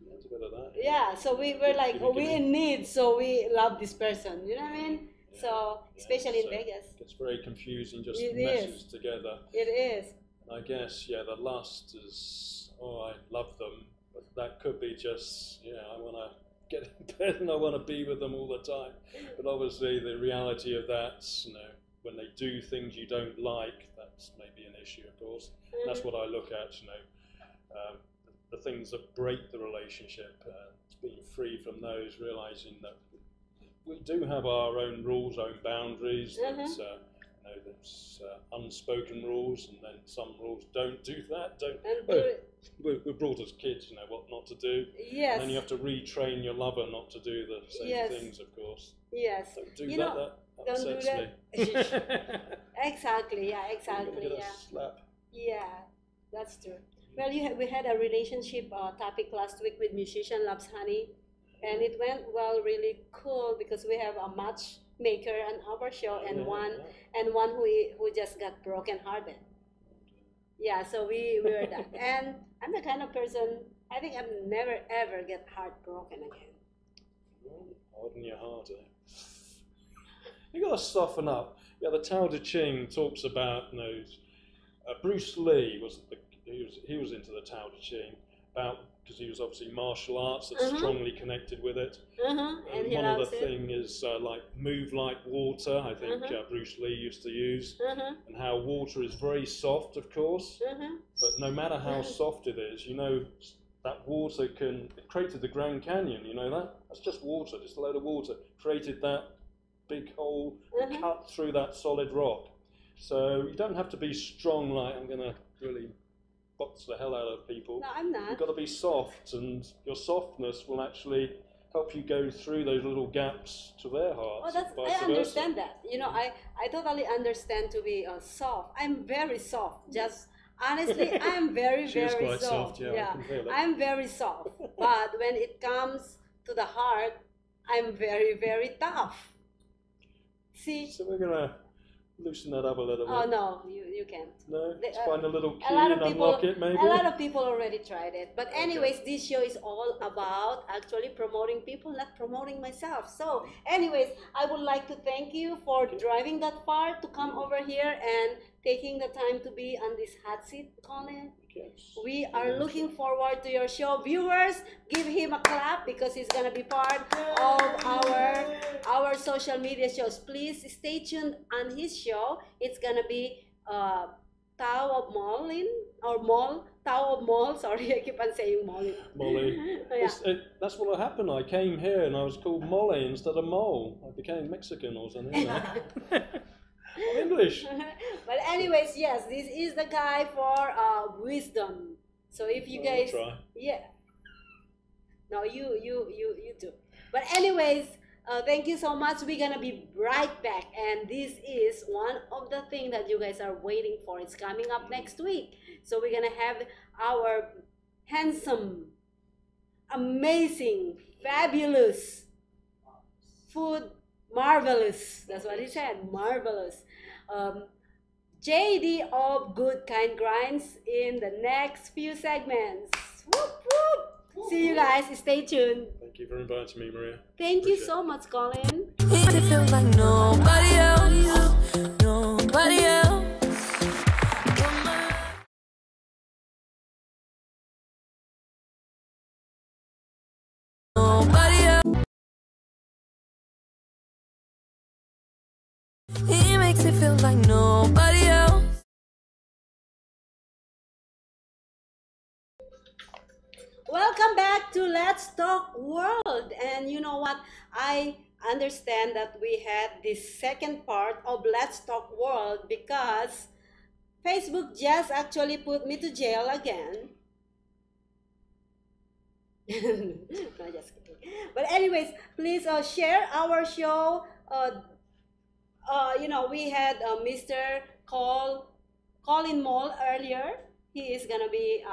S2: There's a bit of that.
S1: Yeah, so we were like,
S2: Give
S1: oh,
S2: me-
S1: we in need, so we love this person. You know what I mean?
S2: Yeah,
S1: So
S2: yeah,
S1: especially in
S2: so
S1: Vegas,
S2: It's very confusing, just
S1: It
S2: meshes together.
S1: it is.
S2: I guess, yeah, the lust is, oh, I love them, but that could be just, I want to get in bed and I want to be with them all the time. But obviously, the reality of that, when they do things you don't like, that's maybe an issue, of course. And that's what I look at, the things that break the relationship, being free from those, realizing that we do have our own rules, own boundaries. There's unspoken rules, and then some rules don't do that.
S1: And
S2: We're brought as kids, what not to do.
S1: yes,
S2: And then you have to retrain your lover not to do the same
S1: Yes.
S2: things, of course.
S1: yes,
S2: Don't do
S1: You
S2: that.
S1: know,
S2: That
S1: don't do
S2: upsets
S1: that.
S2: me.
S1: exactly. Yeah,
S2: You're gonna
S1: exactly.
S2: get a
S1: Yeah,
S2: slap.
S1: yeah, that's true. Well, we had a relationship topic last week with musician Loves Honey, and it went well, really cool because we have a matchmaker on our show and
S2: Yeah.
S1: one who just got broken hearted. Yeah, so we were that. And I'm the kind of person, I think I'm never ever get heartbroken again.
S2: Harden your heart, eh? You got to soften up. Yeah, the Tao Te Ching talks about, Bruce Lee he was into the Tao Te Ching because he was obviously martial arts that's strongly connected with it.
S1: And he
S2: one of
S1: loves
S2: the
S1: it.
S2: thing is move like water. I think Bruce Lee used to use, and how water is very soft, of course. But no matter how soft it is, that water it created the Grand Canyon. You know that? That's just water, just a load of water. Created that big hole, cut through that solid rock. So you don't have to be strong like I'm going to really box the hell out of people.
S1: No, I'm not.
S2: You've got to be soft, and your softness will actually help you go through those little gaps to their hearts.
S1: Oh, I understand that. I totally understand to be soft. I'm very soft. Just honestly, I'm very,
S2: She is
S1: very
S2: quite soft, yeah, I can feel it.
S1: I'm very soft. But when it comes to the heart, I'm very, very tough. See?
S2: So we're gonna loosen that up a little bit?
S1: Oh no, you can't.
S2: No, let's
S1: The-
S2: find a little key
S1: a lot
S2: and
S1: of people,
S2: unlock it maybe.
S1: a lot of people already tried it. But
S2: Okay.
S1: anyways, this show is all about actually promoting people, not promoting myself. So anyways, I would like to thank you for driving that far to come over here and taking the time to be on this hot seat, Colin.
S2: Yes.
S1: We are looking forward to your show. Viewers, give him a clap because he's gonna be part of our social media shows. Please stay tuned on his show. It's gonna be Tao of Molin or Mole, Tao of Mole. Sorry, I keep on saying Molin.
S2: Molly.
S1: Yeah.
S2: That's what happened. I came here and I was called Molly instead of Mole. I became Mexican or something. You know? I'm English.
S1: But anyways, yes, this is the guy for wisdom. So if you
S2: I'll
S1: guys,
S2: try.
S1: yeah, no, you do. But anyways, thank you so much. We're gonna be right back, and this is one of the things that you guys are waiting for. It's coming up next week. So we're gonna have our handsome, amazing, fabulous food. Marvelous. That's what he said. Marvelous. JD of Good Kine Grinds in the next few segments. Whoop, whoop. See you guys. Stay tuned.
S2: Thank you for inviting me, Maria.
S1: Thank you
S2: Appreciate
S1: so much, Colin.
S4: It feels like nobody else, nobody else. Nobody else. He makes it feel like nobody else.
S1: Welcome back to Let's Talk World. And you know what? I understand that we had this second part of Let's Talk World because Facebook just actually put me to jail again. No, just kidding. But anyways, please share our show. We had Mr. Colin Mole earlier. He is gonna be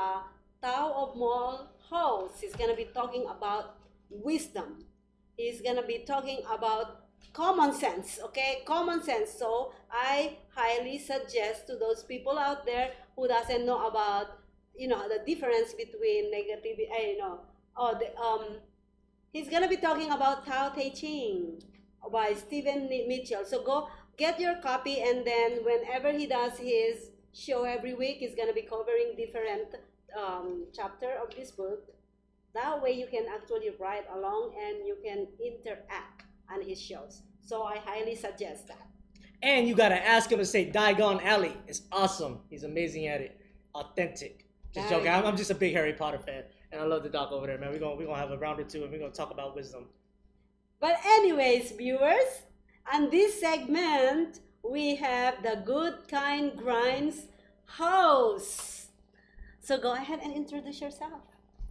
S1: Tao of Mole host. He's gonna be talking about wisdom. He's gonna be talking about common sense. Okay, common sense. So I highly suggest to those people out there who doesn't know about the difference between negativity. He's gonna be talking about Tao Te Ching by Stephen Mitchell. So go get your copy, and then whenever he does his show every week, he's gonna be covering different chapter of this book. That way you can actually ride along and you can interact on his shows. So I highly suggest that.
S5: And you gotta ask him to say Diagon Alley. It's awesome. He's amazing at it. Authentic. Just joking. I'm just a big Harry Potter fan, and I love the doc over there, man. We're gonna have a round or two, and we're gonna talk about wisdom.
S1: But anyways, viewers, on this segment we have the Good Kine Grinds host. So go ahead and introduce yourself.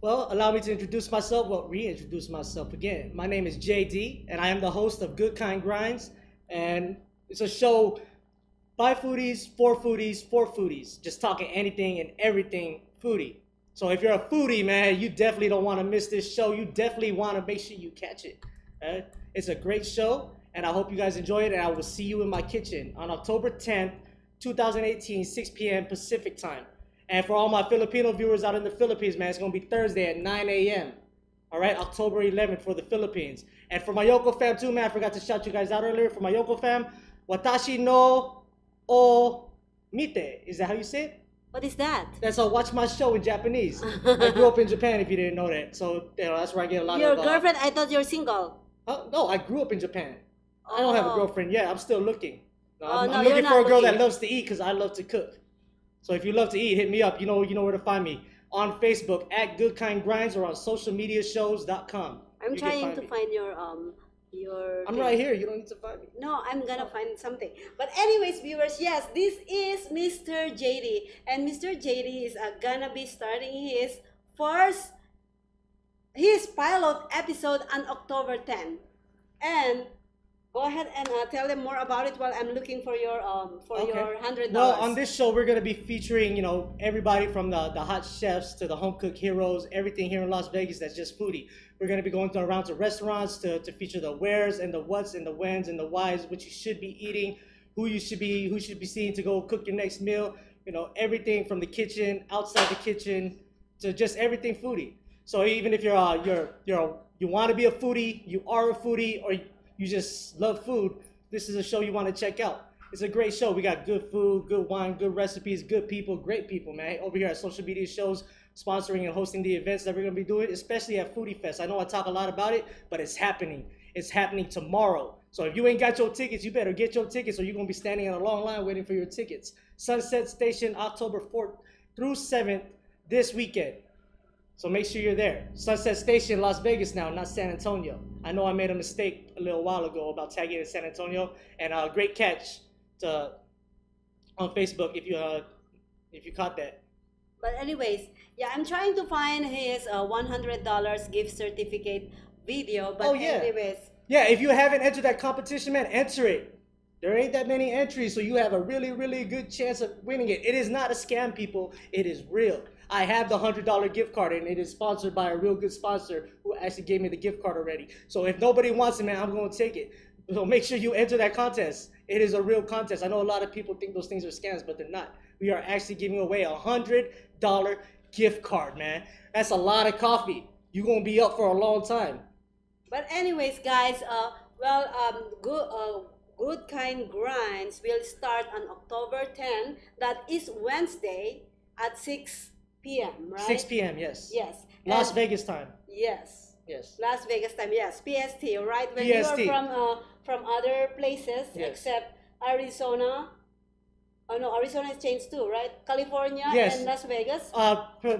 S5: Well, allow me to introduce myself. Well, reintroduce myself again. My name is JD, and I am the host of Good Kine Grinds, and it's a show by foodies, for foodies, just talking anything and everything foodie. So if you're a foodie, man, you definitely don't want to miss this show. You definitely want to make sure you catch it. Right? It's a great show, and I hope you guys enjoy it, and I will see you in my kitchen on October 10th, 2018, 6 p.m. Pacific time. And for all my Filipino viewers out in the Philippines, man, it's going to be Thursday at 9 a.m. All right, October 11th for the Philippines. And for my Yoko fam too, man, I forgot to shout you guys out earlier. For my Yoko fam, Watashi no o mite. Is that how you say it?
S1: What is that?
S5: That's watch my show in Japanese. I grew up in Japan, if you didn't know that. So that's where I get a lot
S1: Your
S5: of...
S1: girlfriend? I thought you're single.
S5: No, I grew up in Japan. I don't have a girlfriend yet. I'm still looking. I'm
S1: you're
S5: looking
S1: not
S5: for a girl
S1: looking.
S5: that loves to eat because I love to cook. So if you love to eat, hit me up. You know where to find me. On Facebook, at Good Kine Grinds, or on socialmediashows.com.
S1: I'm trying to find your
S5: I'm right here. You don't need to find me.
S1: No, I'm gonna find something. But anyways, viewers, yes, this is Mr. JD, and Mr. JD is gonna be starting his pilot episode on October 10. And go ahead and tell them more about it while I'm looking for your your $100.
S5: Well, on this show, we're gonna be featuring everybody from the hot chefs to the home cook heroes, everything here in Las Vegas that's just foodie. We're gonna be going around to restaurants to feature the wheres and the whats and the whens and the whys, what you should be eating, who should be seen to go cook your next meal. You know, everything from the kitchen, outside the kitchen, to just everything foodie. So even if you want to be a foodie, you are a foodie, or you just love food, this is a show you want to check out. It's a great show. We got good food, good wine, good recipes, good people, great people, man. Over here at Social Media Shows, sponsoring and hosting the events that we're going to be doing, especially at Foodie Fest. I know I talk a lot about it, but it's happening. It's happening tomorrow. So if you ain't got your tickets, you better get your tickets, or you're going to be standing in a long line waiting for your tickets. Sunset Station, October 4th through 7th this weekend. So make sure you're there. Sunset Station, Las Vegas now, not San Antonio. I know I made a mistake a little while ago about tagging in San Antonio, and great catch on Facebook if you caught that.
S1: But anyways, yeah, I'm trying to find his $100 gift certificate video. But anyways.
S5: Yeah, if you haven't entered that competition, man, enter it. There ain't that many entries, so you have a really, really good chance of winning it. It is not a scam, people. It is real. I have the $100 gift card, and it is sponsored by a real good sponsor who actually gave me the gift card already. So if nobody wants it, man, I'm going to take it. So make sure you enter that contest. It is a real contest. I know a lot of people think those things are scams, but they're not. We are actually giving away a $100 gift card, man. That's a lot of coffee. You're going to be up for a long time.
S1: But anyways, guys, Good Kine Grinds will start on October 10. That is Wednesday at 6 p.m., right?
S5: 6 p.m., yes.
S1: Yes.
S5: Las Vegas time.
S1: Yes.
S5: Yes.
S1: Las Vegas time, yes. PST, right? When
S5: PST.
S1: you are from other places,
S5: yes,
S1: except Arizona. Oh no, Arizona has changed too, right? California,
S5: yes,
S1: and Las Vegas.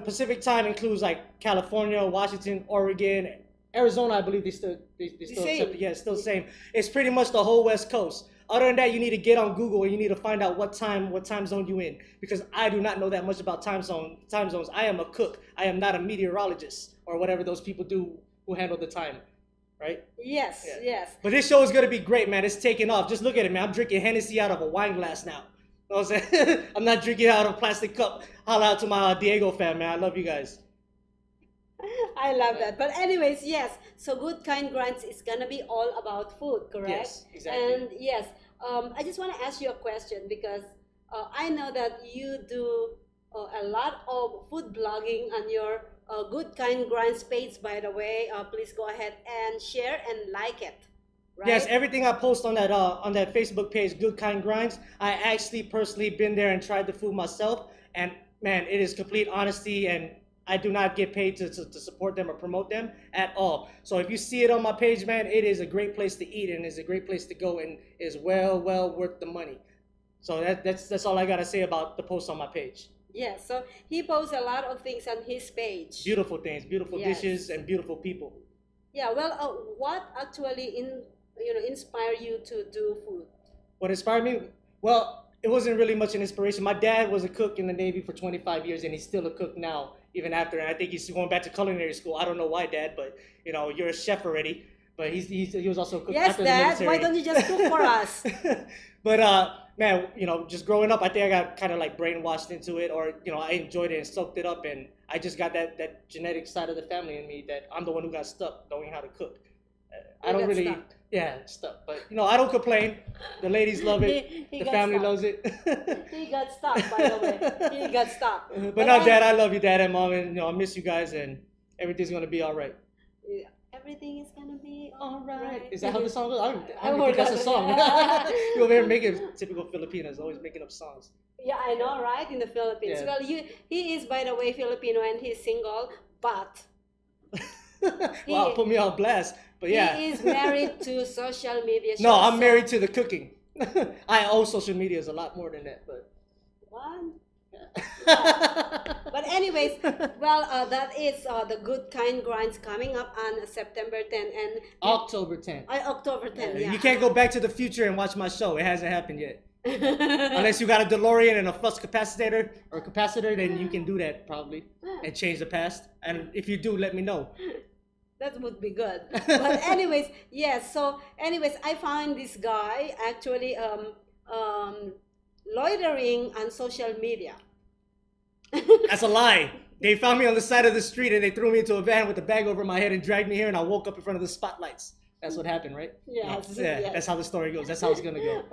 S5: Pacific time includes like California, Washington, Oregon, Arizona. I believe they still accept it. Yeah, it's still the same. It's pretty much the whole West Coast. Other than that, you need to get on Google and you need to find out what time zone you in, because I do not know that much about time zones. I am a cook. I am not a meteorologist or whatever those people do who handle the time, right?
S1: Yes,
S5: yeah,
S1: yes.
S5: But this show is gonna be great, man. It's taking off. Just look at it, man. I'm drinking Hennessy out of a wine glass now. You know what I'm saying? I'm not drinking out of a plastic cup. Holla out to my Diego fan, man. I love you guys.
S1: I love that. But anyways, yes. So Good Kine Grinds is gonna be all about food, correct?
S5: Yes, exactly.
S1: And yes, I just want to ask you a question, because I know that you do a lot of food blogging on your Good Kine Grinds page. By the way, please go ahead and share and like it. Right?
S5: Yes, everything I post on that Facebook page, Good Kine Grinds, I actually personally been there and tried the food myself, and man, it is complete honesty, and I do not get paid to support them or promote them at all. So if you see it on my page, man, it is a great place to eat and is a great place to go and is well worth the money. So that's all I gotta say about the post on my page.
S1: Yeah, so he posts a lot of things on his page.
S5: Beautiful things, beautiful
S1: yes,
S5: dishes, and beautiful people.
S1: Yeah, well, what actually inspired you to do food?
S5: What inspired me? Well, it wasn't really much an inspiration. My dad was a cook in the Navy for 25 years, and he's still a cook now, even after. And I think he's going back to culinary school. I don't know why, Dad, but you know, you're a chef already. But he was also a cook after the military.
S1: Why don't you just cook for us?
S5: But man, you know, just growing up, I think I got kind of like brainwashed into it, or you know, I enjoyed it and soaked it up, and I just got that genetic side of the family in me that I'm the one who got stuck knowing how to cook. I don't really. Stuck. Yeah, stuck. But you know, I don't complain. The ladies love it. The family loves it.
S1: He got stuck, by the way. He got stuck.
S5: But no, Dad, I love you, Dad and Mom, and you know, I miss you guys, and everything's gonna be all right.
S1: Yeah, everything is gonna be all right.
S5: Is that how the song goes? I don't think that's a song. You over here making typical Filipinos, always making up songs.
S1: Yeah, I know, right? In the Philippines.
S5: Yeah.
S1: Well, he is, by the way, Filipino, and he's single, but
S5: wow, put me on blast. But yeah,
S1: he is married to social media.
S5: No, I'm married to the cooking. I owe social medias a lot more than that, but.
S1: What? Yeah. But anyways, well, that is the Good Kine Grinds coming up on September 10 and
S5: October 10.
S1: October 10. Yeah.
S5: You can't go back to the future and watch my show. It hasn't happened yet. Unless you got a DeLorean and a flux capacitor, then you can do that probably and change the past. And if you do, let me know.
S1: That would be good. But anyways, yes. So anyways, I found this guy actually loitering on social media.
S5: That's a lie. They found me on the side of the street and they threw me into a van with a bag over my head and dragged me here, and I woke up in front of the spotlights. That's what happened, right?
S1: Yes,
S5: Yeah,
S1: yes.
S5: that's how the story goes. That's how it's gonna go.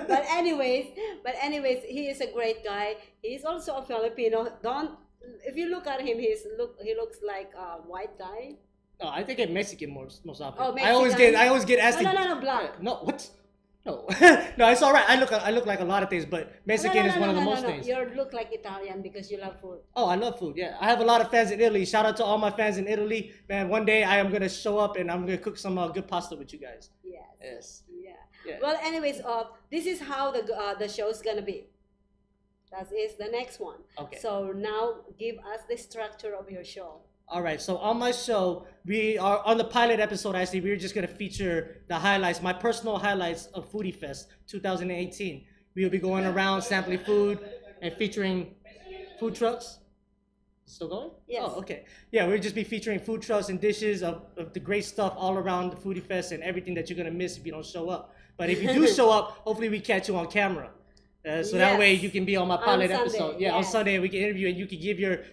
S1: but anyways, he is a great guy. He's also a Filipino. Don't if you look at him, he looks like a white guy.
S5: No, I think I'm Mexican most often.
S1: Oh,
S5: I always get asked.
S1: No, black.
S5: No, what? No, no, it's all right. I look like a lot of things, but Mexican is one of the most things.
S1: You look like Italian because you love food.
S5: Oh, I love food. Yeah, I have a lot of fans in Italy. Shout out to all my fans in Italy, man. One day I am gonna show up and I'm gonna cook some good pasta with you guys.
S1: Yes.
S5: Yes.
S1: Yeah. Well, anyways, this is how the show's gonna be. That is the next one.
S5: Okay.
S1: So now give us the structure of your show.
S5: All right, so on my show, we are on the pilot episode. Actually, we're just gonna feature the highlights, my personal highlights of Foodie Fest 2018. We will be going around sampling food and featuring food trucks. Still going?
S1: Yes.
S5: Oh, okay. Yeah, we'll just be featuring food trucks and dishes of the great stuff all around the Foodie Fest and everything that you're gonna miss if you don't show up. But if you do show up, hopefully we catch you on camera. So that way you can be on my pilot episode. Yeah, on Sunday we can interview and you can give your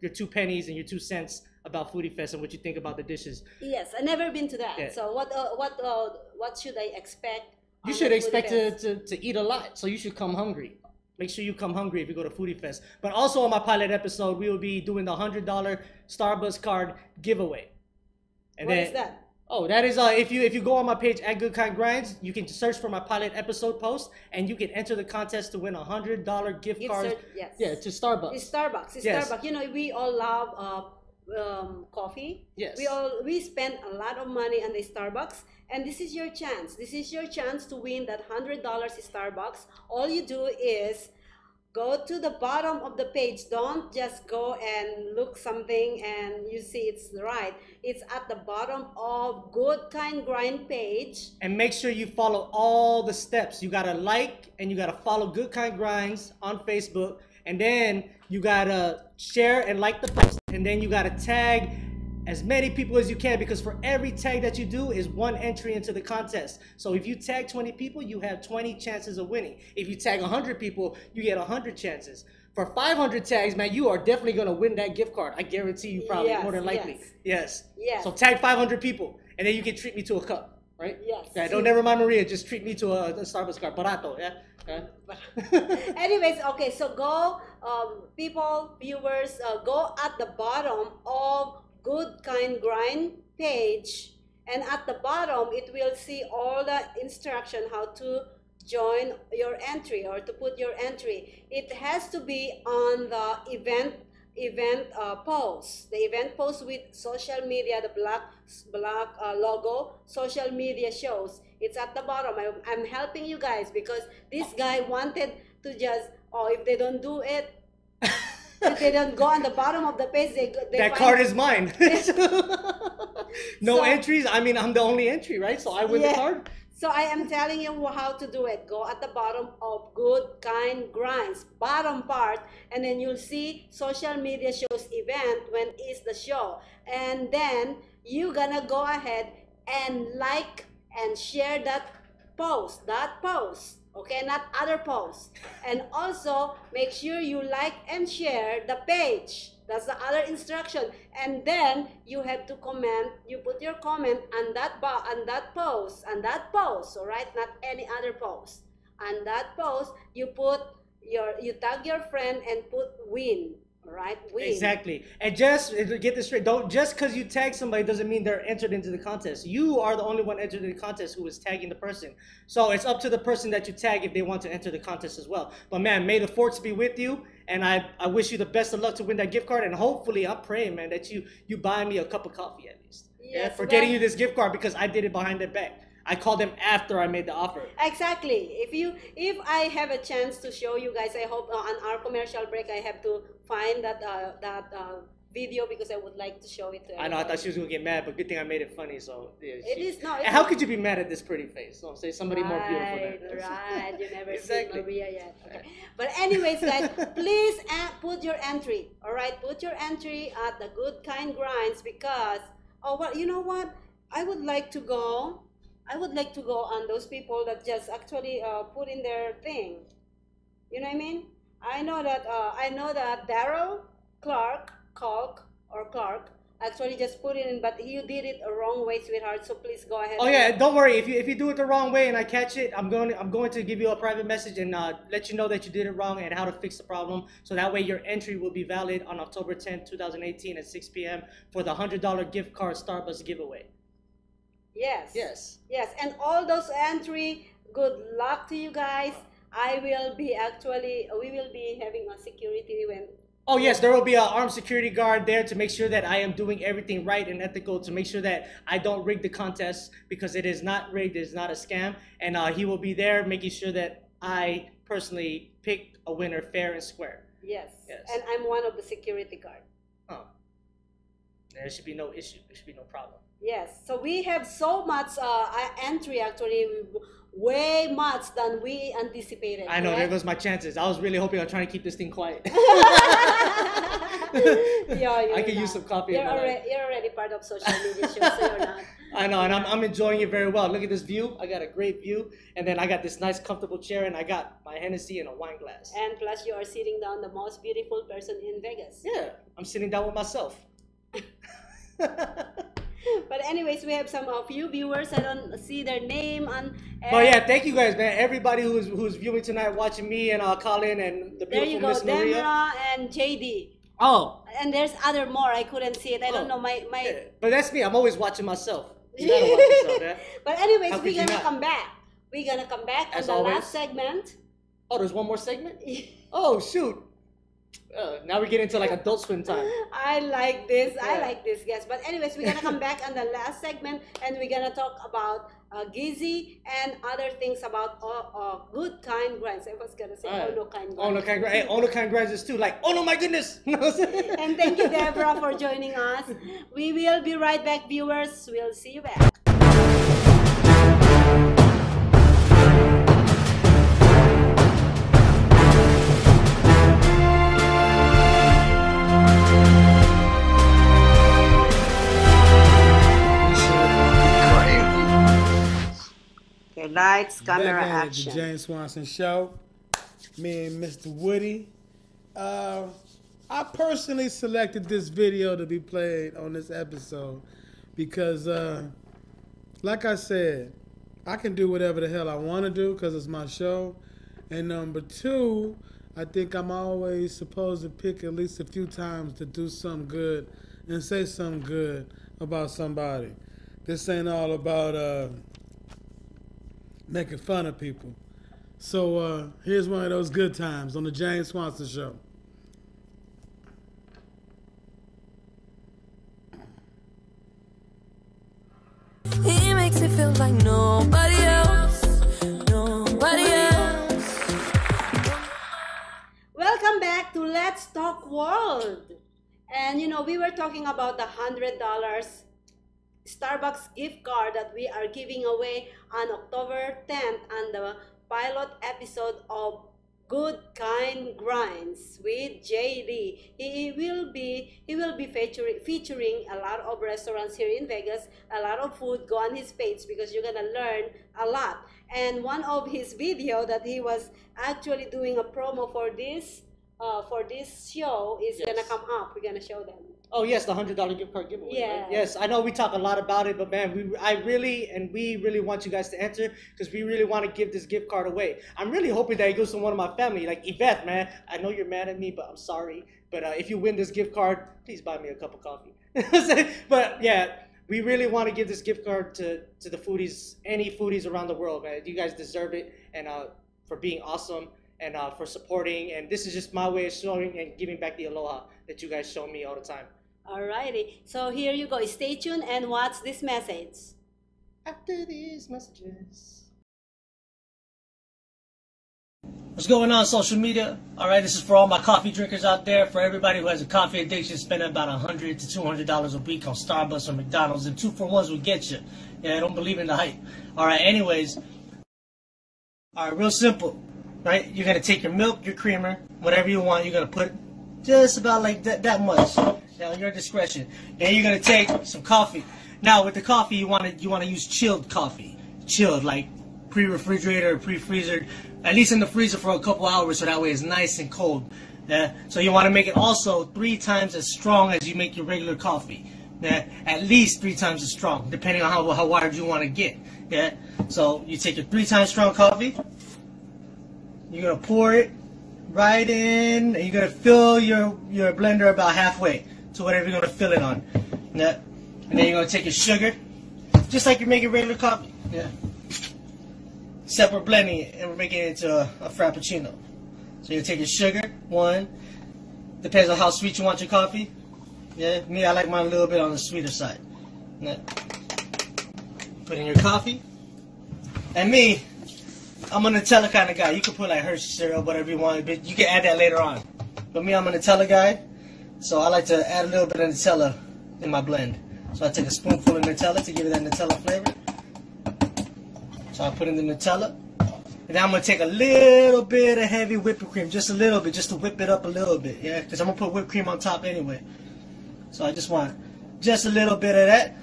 S5: 2 pennies and your 2 cents about Foodie Fest and what you think about the dishes.
S1: Yes, I've never been to that.
S5: Yeah.
S1: So what should I expect?
S5: You should expect to eat a lot, so you should come hungry. Make sure you come hungry if you go to Foodie Fest. But also on my pilot episode, we will be doing the $100 Starbucks card giveaway. And
S1: what is that?
S5: Oh, that is if you go on my page at Good Kine Grinds, you can search for my pilot episode post, and you can enter the contest to win $100 gift card.
S1: Yes.
S5: Yeah, to Starbucks.
S1: It's Starbucks.
S5: Yes.
S1: Starbucks. You know, we all love coffee.
S5: Yes.
S1: We spend a lot of money on the Starbucks, and this is your chance. This is your chance to win that $100 Starbucks. All you do is go to the bottom of the page. Don't just go and look something and you see it's right. It's at the bottom of Good Kine Grind page.
S5: And make sure you follow all the steps. You gotta like and you gotta follow Good Kine Grinds on Facebook. And then you gotta share and like the post. And then you gotta tag as many people as you can, because for every tag that you do is 1 entry into the contest. So if you tag 20 people, you have 20 chances of winning. If you tag 100 people, you get 100 chances. For 500 tags, man, you are definitely gonna win that gift card. I guarantee you, probably more than likely. Yes.
S1: Yes.
S5: So tag 500 people, and then you can treat me to a cup, right?
S1: Yes.
S5: Yeah, don't never mind Maria. Just treat me to a Starbucks card, barato. Yeah.
S1: Anyways, okay. So go, people, viewers, go at the bottom of Good Kine Grind page, and at the bottom it will see all the instruction how to join your entry or to put your entry. It has to be on the event post, the event post with social media, the black logo, social media shows. It's at the bottom. I'm helping you guys because this guy wanted to just, if they don't do it, if they don't go on the bottom of the page,
S5: that card is mine. No entries. I mean, I'm the only entry, right? So I win the card.
S1: So I am telling you how to do it. Go at the bottom of Good Kine Grinds, bottom part, and then you'll see social media shows event when is the show. And then you gonna go ahead and like and share that post. Okay, not other posts. And also make sure you like and share the page. That's the other instruction. And then you have to comment. You put your comment on that post, all right? Not any other post. On that post, you tag your friend and put win. Right? Win.
S5: Exactly. And just get this straight, just because you tag somebody doesn't mean they're entered into the contest. You are the only one entered in the contest who is tagging the person. So it's up to the person that you tag if they want to enter the contest as well. But man, may the force be with you, and I wish you the best of luck to win that gift card. And hopefully, I'm praying, man, that you buy me a cup of coffee at least.
S1: Yes,
S5: for getting you this gift card, because I did it behind their back. I called them after I made the offer.
S1: Exactly. If I have a chance to show you guys, I hope on our commercial break I have to find that video because I would like to show it to everybody.
S5: I know. I thought she was gonna get mad, but good thing I made it funny. So yeah,
S1: and
S5: how could you be mad at this pretty face? So say somebody more beautiful than
S1: Right. You never
S5: Exactly.
S1: seen Maria yet. Okay. But anyways, guys, please put your entry. All right, put your entry at the Good Kine Grinds because you know what? I would like to go on those people that just actually put in their thing. You know what I mean? I know that Daryl Clark actually just put it in, but you did it a wrong way, sweetheart. So please go ahead.
S5: Oh yeah, don't worry. If you do it the wrong way and I catch it, I'm going to give you a private message and let you know that you did it wrong and how to fix the problem. So that way your entry will be valid on October 10th, 2018 at 6 p.m. for the $100 gift card Starbucks giveaway.
S1: Yes.
S5: Yes.
S1: Yes, and all those entry. Good luck to you guys. We will be having a security when.
S5: Oh yes, there will be an armed security guard there to make sure that I am doing everything right and ethical, to make sure that I don't rig the contest, because it is not rigged, it is not a scam, and he will be there making sure that I personally pick a winner fair and square.
S1: Yes. And I'm one of the security guard.
S5: Oh. There should be no issue. There should be no problem.
S1: Yes. So we have so much entry, actually, way much than we anticipated.
S5: I know,
S1: right?
S5: there goes my chances. I was really hoping I'm trying to keep this thing quiet.
S1: Yeah,
S5: I could use some coffee.
S1: You're already part of social media show, so you're not.
S5: I know, and I'm enjoying it very well. Look at this view. I got a great view, and then I got this nice comfortable chair, and I got my Hennessy and a wine glass.
S1: And plus, you are sitting down, the most beautiful person in Vegas.
S5: Yeah, I'm sitting down with myself.
S1: But anyways, we have some few viewers. I don't see their name on.
S5: But yeah, thank you guys, man. Everybody who's viewing tonight, watching me and Colin and the
S1: there you
S5: beautiful
S1: go,
S5: Miss Maria.
S1: Demra and JD.
S5: Oh.
S1: And there's other more. I couldn't see it. I don't know my.
S5: Yeah. But that's me. I'm always watching myself. You gotta watch yourself, man.
S1: But anyways,
S5: How could
S1: we're
S5: you
S1: gonna
S5: not?
S1: come back. We're gonna come back
S5: As
S1: on the
S5: always.
S1: last segment.
S5: Oh, there's one more segment? Oh, shoot. Now we get into like Adult Swim time.
S1: I like this.
S5: Yeah.
S1: I like this, guys. But anyways, we're gonna come back on the last segment, and we're gonna talk about Gizzy and other things about Good Kine Grinds. I was gonna say Ono Kine Grinds.
S5: Ono Kine Grinds. Hey, Ono Kine Grinds is too. Like, oh no, my goodness.
S1: And thank you, Deborah, for joining us. We will be right back, viewers. We'll see you back. Lights, camera,
S6: Back at
S1: action.
S6: the James Swanson Show. Me and Mr. Woody. I personally selected this video to be played on this episode because, like I said, I can do whatever the hell I want to do because it's my show. And number two, I think I'm always supposed to pick at least a few times to do something good and say something good about somebody. This ain't all about making fun of people. So here's one of those good times on the James Swanson Show.
S4: He makes it feel like nobody else, nobody else.
S1: Welcome back to Let's Talk World. And you know, we were talking about the $100 Starbucks gift card that we are giving away on October 10th on the pilot episode of Good Kine Grinds with JD. He will be featuring a lot of restaurants here in Vegas, a lot of food. Go on his page because you're gonna learn a lot. And one of his video that he was actually doing a promo for this show is gonna come up. We're gonna show them.
S5: Oh yes, the $100 gift card giveaway.
S1: Yeah.
S5: Right? Yes, I know we talk a lot about it, but man, we really want you guys to enter because we really want to give this gift card away. I'm really hoping that it goes to one of my family, like Yvette, man. I know you're mad at me, but I'm sorry. But if you win this gift card, please buy me a cup of coffee. But yeah, we really want to give this gift card to the foodies, any foodies around the world, man. You guys deserve it, and for being awesome and for supporting. And this is just my way of showing and giving back the aloha that you guys show me all the time.
S1: Alrighty, so here you go. Stay tuned and watch this message.
S5: After these messages. What's going on, social media? All right, this is for all my coffee drinkers out there. For everybody who has a coffee addiction, spending about $100 to $200 a week on Starbucks or McDonald's, and 2-for-1s will get you. Yeah, I don't believe in the hype. All right, anyways. All right, real simple, right? You're gonna take your milk, your creamer, whatever you want. You're gonna put just about like that much. Now, your discretion. Then you're gonna take some coffee. Now, with the coffee, you wanna use chilled coffee, chilled, like pre-refrigerator or pre-freezer, at least in the freezer for a couple hours, so that way it's nice and cold. So you want to make it also 3 times as strong as you make your regular coffee. Yeah, at least 3 times as strong, depending on how wired you want to get. Yeah, so you take your 3 times strong coffee. You're gonna pour it right in, and you're gonna fill your blender about halfway to whatever you're gonna fill it on. Yeah, and then you're gonna take your sugar, just like you're making regular coffee. Yeah, except we're blending it and we're making it into a frappuccino. So you take your sugar, 1. Depends on how sweet you want your coffee. Yeah, me, I like mine a little bit on the sweeter side. Yeah. Put in your coffee. And me, I'm a Nutella kind of guy. You can put like Hershey syrup, whatever you want, but you can add that later on. But me, I'm a Nutella guy, so I like to add a little bit of Nutella in my blend. So I take a spoonful of Nutella to give it that Nutella flavor. So I put in the Nutella. And then I'm going to take a little bit of heavy whipping cream, just a little bit, just to whip it up a little bit, yeah? Because I'm going to put whipped cream on top anyway. So I just want just a little bit of that.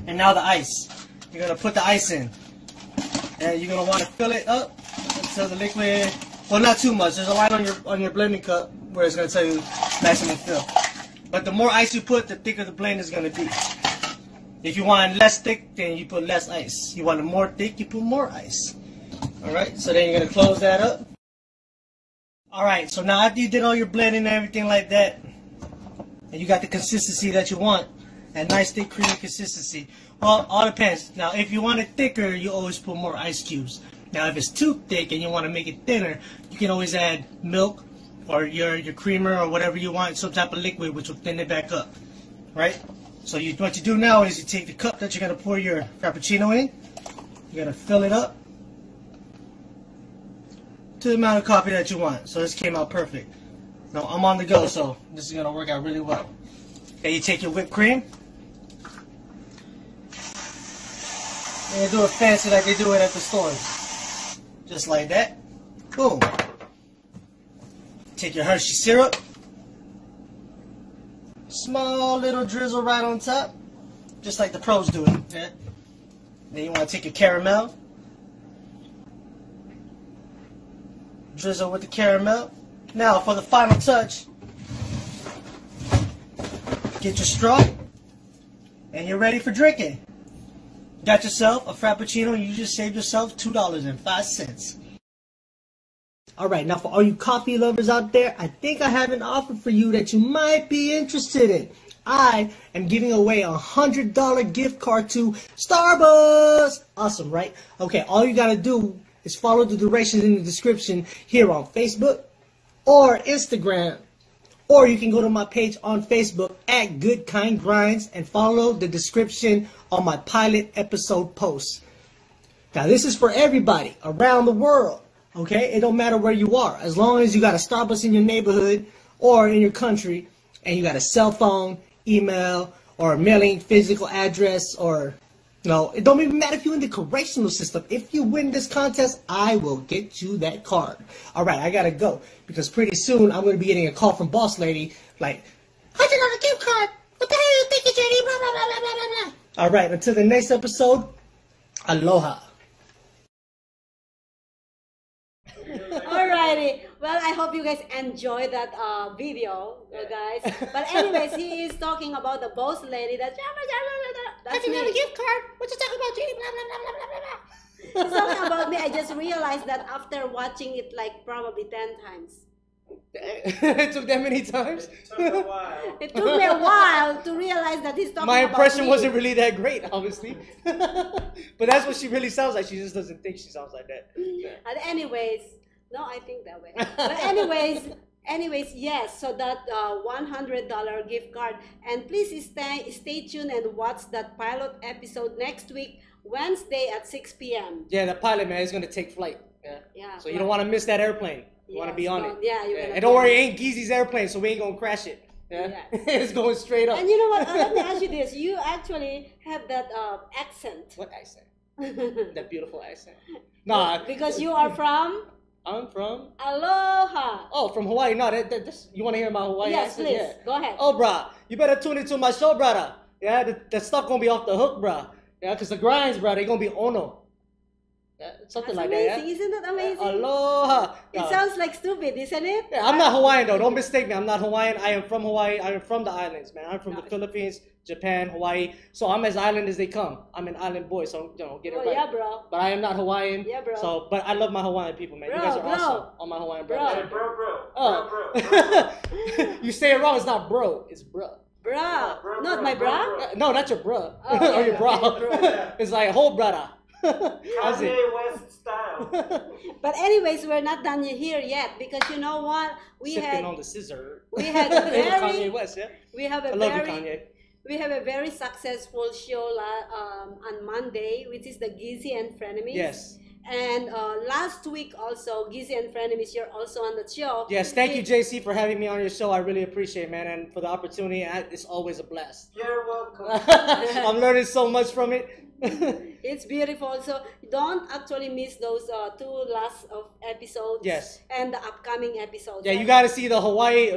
S5: And now the ice. You're going to put the ice in. And you're going to want to fill it up until the liquid, well, not too much. There's a line on your blending cup where it's going to tell you maximum fill. But the more ice you put, the thicker the blend is going to be. If you want less thick, then you put less ice. You want it more thick, you put more ice. Alright, so then you're going to close that up. Alright, so now after you did all your blending and everything like that, and you got the consistency that you want, that nice thick creamy consistency, well, all depends. Now, if you want it thicker, you always put more ice cubes. Now, if it's too thick and you want to make it thinner, you can always add milk or your creamer or whatever you want, some type of liquid, which will thin it back up. Right? So what you do now is you take the cup that you're going to pour your Frappuccino in, you're going to fill it up to the amount of coffee that you want. So this came out perfect. Now I'm on the go, so this is going to work out really well. Okay, you take your whipped cream and you do it fancy like they do it at the stores. Just like that. Boom. Take your Hershey syrup. Small little drizzle right on top. Just like the pros do it. Yeah? Then you want to take your caramel. Drizzle with the caramel. Now for the final touch, get your straw and you're ready for drinking. Got yourself a Frappuccino and you just saved yourself $2.05. Alright, now for all you coffee lovers out there, I think I have an offer for you that you might be interested in. I am giving away a $100 gift card to Starbucks. Awesome, right? Okay, all you gotta do is follow the directions in the description here on Facebook or Instagram. Or you can go to my page on Facebook at Good Kine Grinds and follow the description on my pilot episode post. Now this is for everybody around the world. Okay? It don't matter where you are. As long as you got a Starbucks in your neighborhood or in your country and you got a cell phone, email, or a mailing physical address, or no, it don't even matter if you're in the correctional system. If you win this contest, I will get you that card. Alright, I gotta go. Because pretty soon I'm gonna be getting a call from Boss Lady like, $100 gift card. What the hell are you thinking, JD? Blah, blah, blah, blah, blah, blah. Alright, until the next episode, aloha.
S1: Alrighty. Well, I hope you guys enjoy that video, guys. But anyways, he is talking about the boss lady. That's me.
S7: $100 gift card. What you talking about, JD? Blah, blah, blah, blah, blah, blah.
S1: He's talking about me. I just realized that after watching it like probably 10 times.
S5: It took that many times?
S2: It took a while.
S1: It took me a while to realize that he's talking
S5: My
S1: about
S5: impression
S1: me.
S5: wasn't really that great, obviously. But that's what she really sounds like. She just doesn't think she sounds like that.
S1: And anyways, no, I think that way. But anyways, yes. So that $100 gift card, and please stay tuned and watch that pilot episode next week, Wednesday at 6 p.m.
S5: Yeah, the pilot, man, is going to take flight.
S1: Yeah.
S5: So you don't want to miss that airplane. You want to be on it.
S1: Yeah,
S5: And don't worry, it ain't Geezy's airplane, so we ain't going to crash it. Yeah. It's going straight up.
S1: And you know what? Let me ask you this. You actually have that accent.
S5: What accent? That beautiful accent. Nah.
S1: Because you are from?
S5: I'm from?
S1: Aloha.
S5: Oh, from Hawaii. No, you want to hear my Hawaii accent?
S1: Yes, please.
S5: Yeah.
S1: Go ahead.
S5: Oh, brah. You better tune into my show, brother. Yeah, that stuff going to be off the hook, brah. Yeah, because the grinds, brah, they going to be ono. Something
S1: That's
S5: like that.
S1: amazing. Isn't that amazing?
S5: Aloha.
S1: It sounds like stupid, isn't it?
S5: Yeah, I'm not Hawaiian though. Don't mistake me. I'm not Hawaiian. I am from Hawaii. I am from the islands, man. I'm from the Philippines, Japan, Hawaii. So I'm as island as they come. I'm an island boy, so get it right.
S1: Yeah, bro.
S5: But I am not Hawaiian.
S1: Yeah, bro.
S5: So, but I love my Hawaiian people, man. You guys are awesome. All my Hawaiian brothers. Oh. You say it wrong. It's not bro. It's bruh.
S1: Bruh. Not my bruh?
S5: No, not your bruh.
S1: Oh,
S5: or your bra.
S1: okay,
S5: It's like whole brother. That's it.
S3: Kanye West style.
S1: But anyways, we're not done here yet because you know what?
S5: Sipping on the scissor.
S1: We had a
S5: Kanye West, yeah.
S1: We have a
S5: I love
S1: very
S5: you, Kanye.
S1: we have a very successful show on Monday, which is the Gizzy and Frenemies.
S5: Yes.
S1: And last week also, Gizzy and Frenemies, you're also on the show.
S5: Yes, thank you, JC, for having me on your show. I really appreciate it, man, and for the opportunity. It's always a blast.
S3: You're welcome.
S5: I'm learning so much from it.
S1: It's beautiful. So don't actually miss those two last of episodes.
S5: Yes.
S1: And the upcoming episodes.
S5: Yeah, you got to see the Hawaii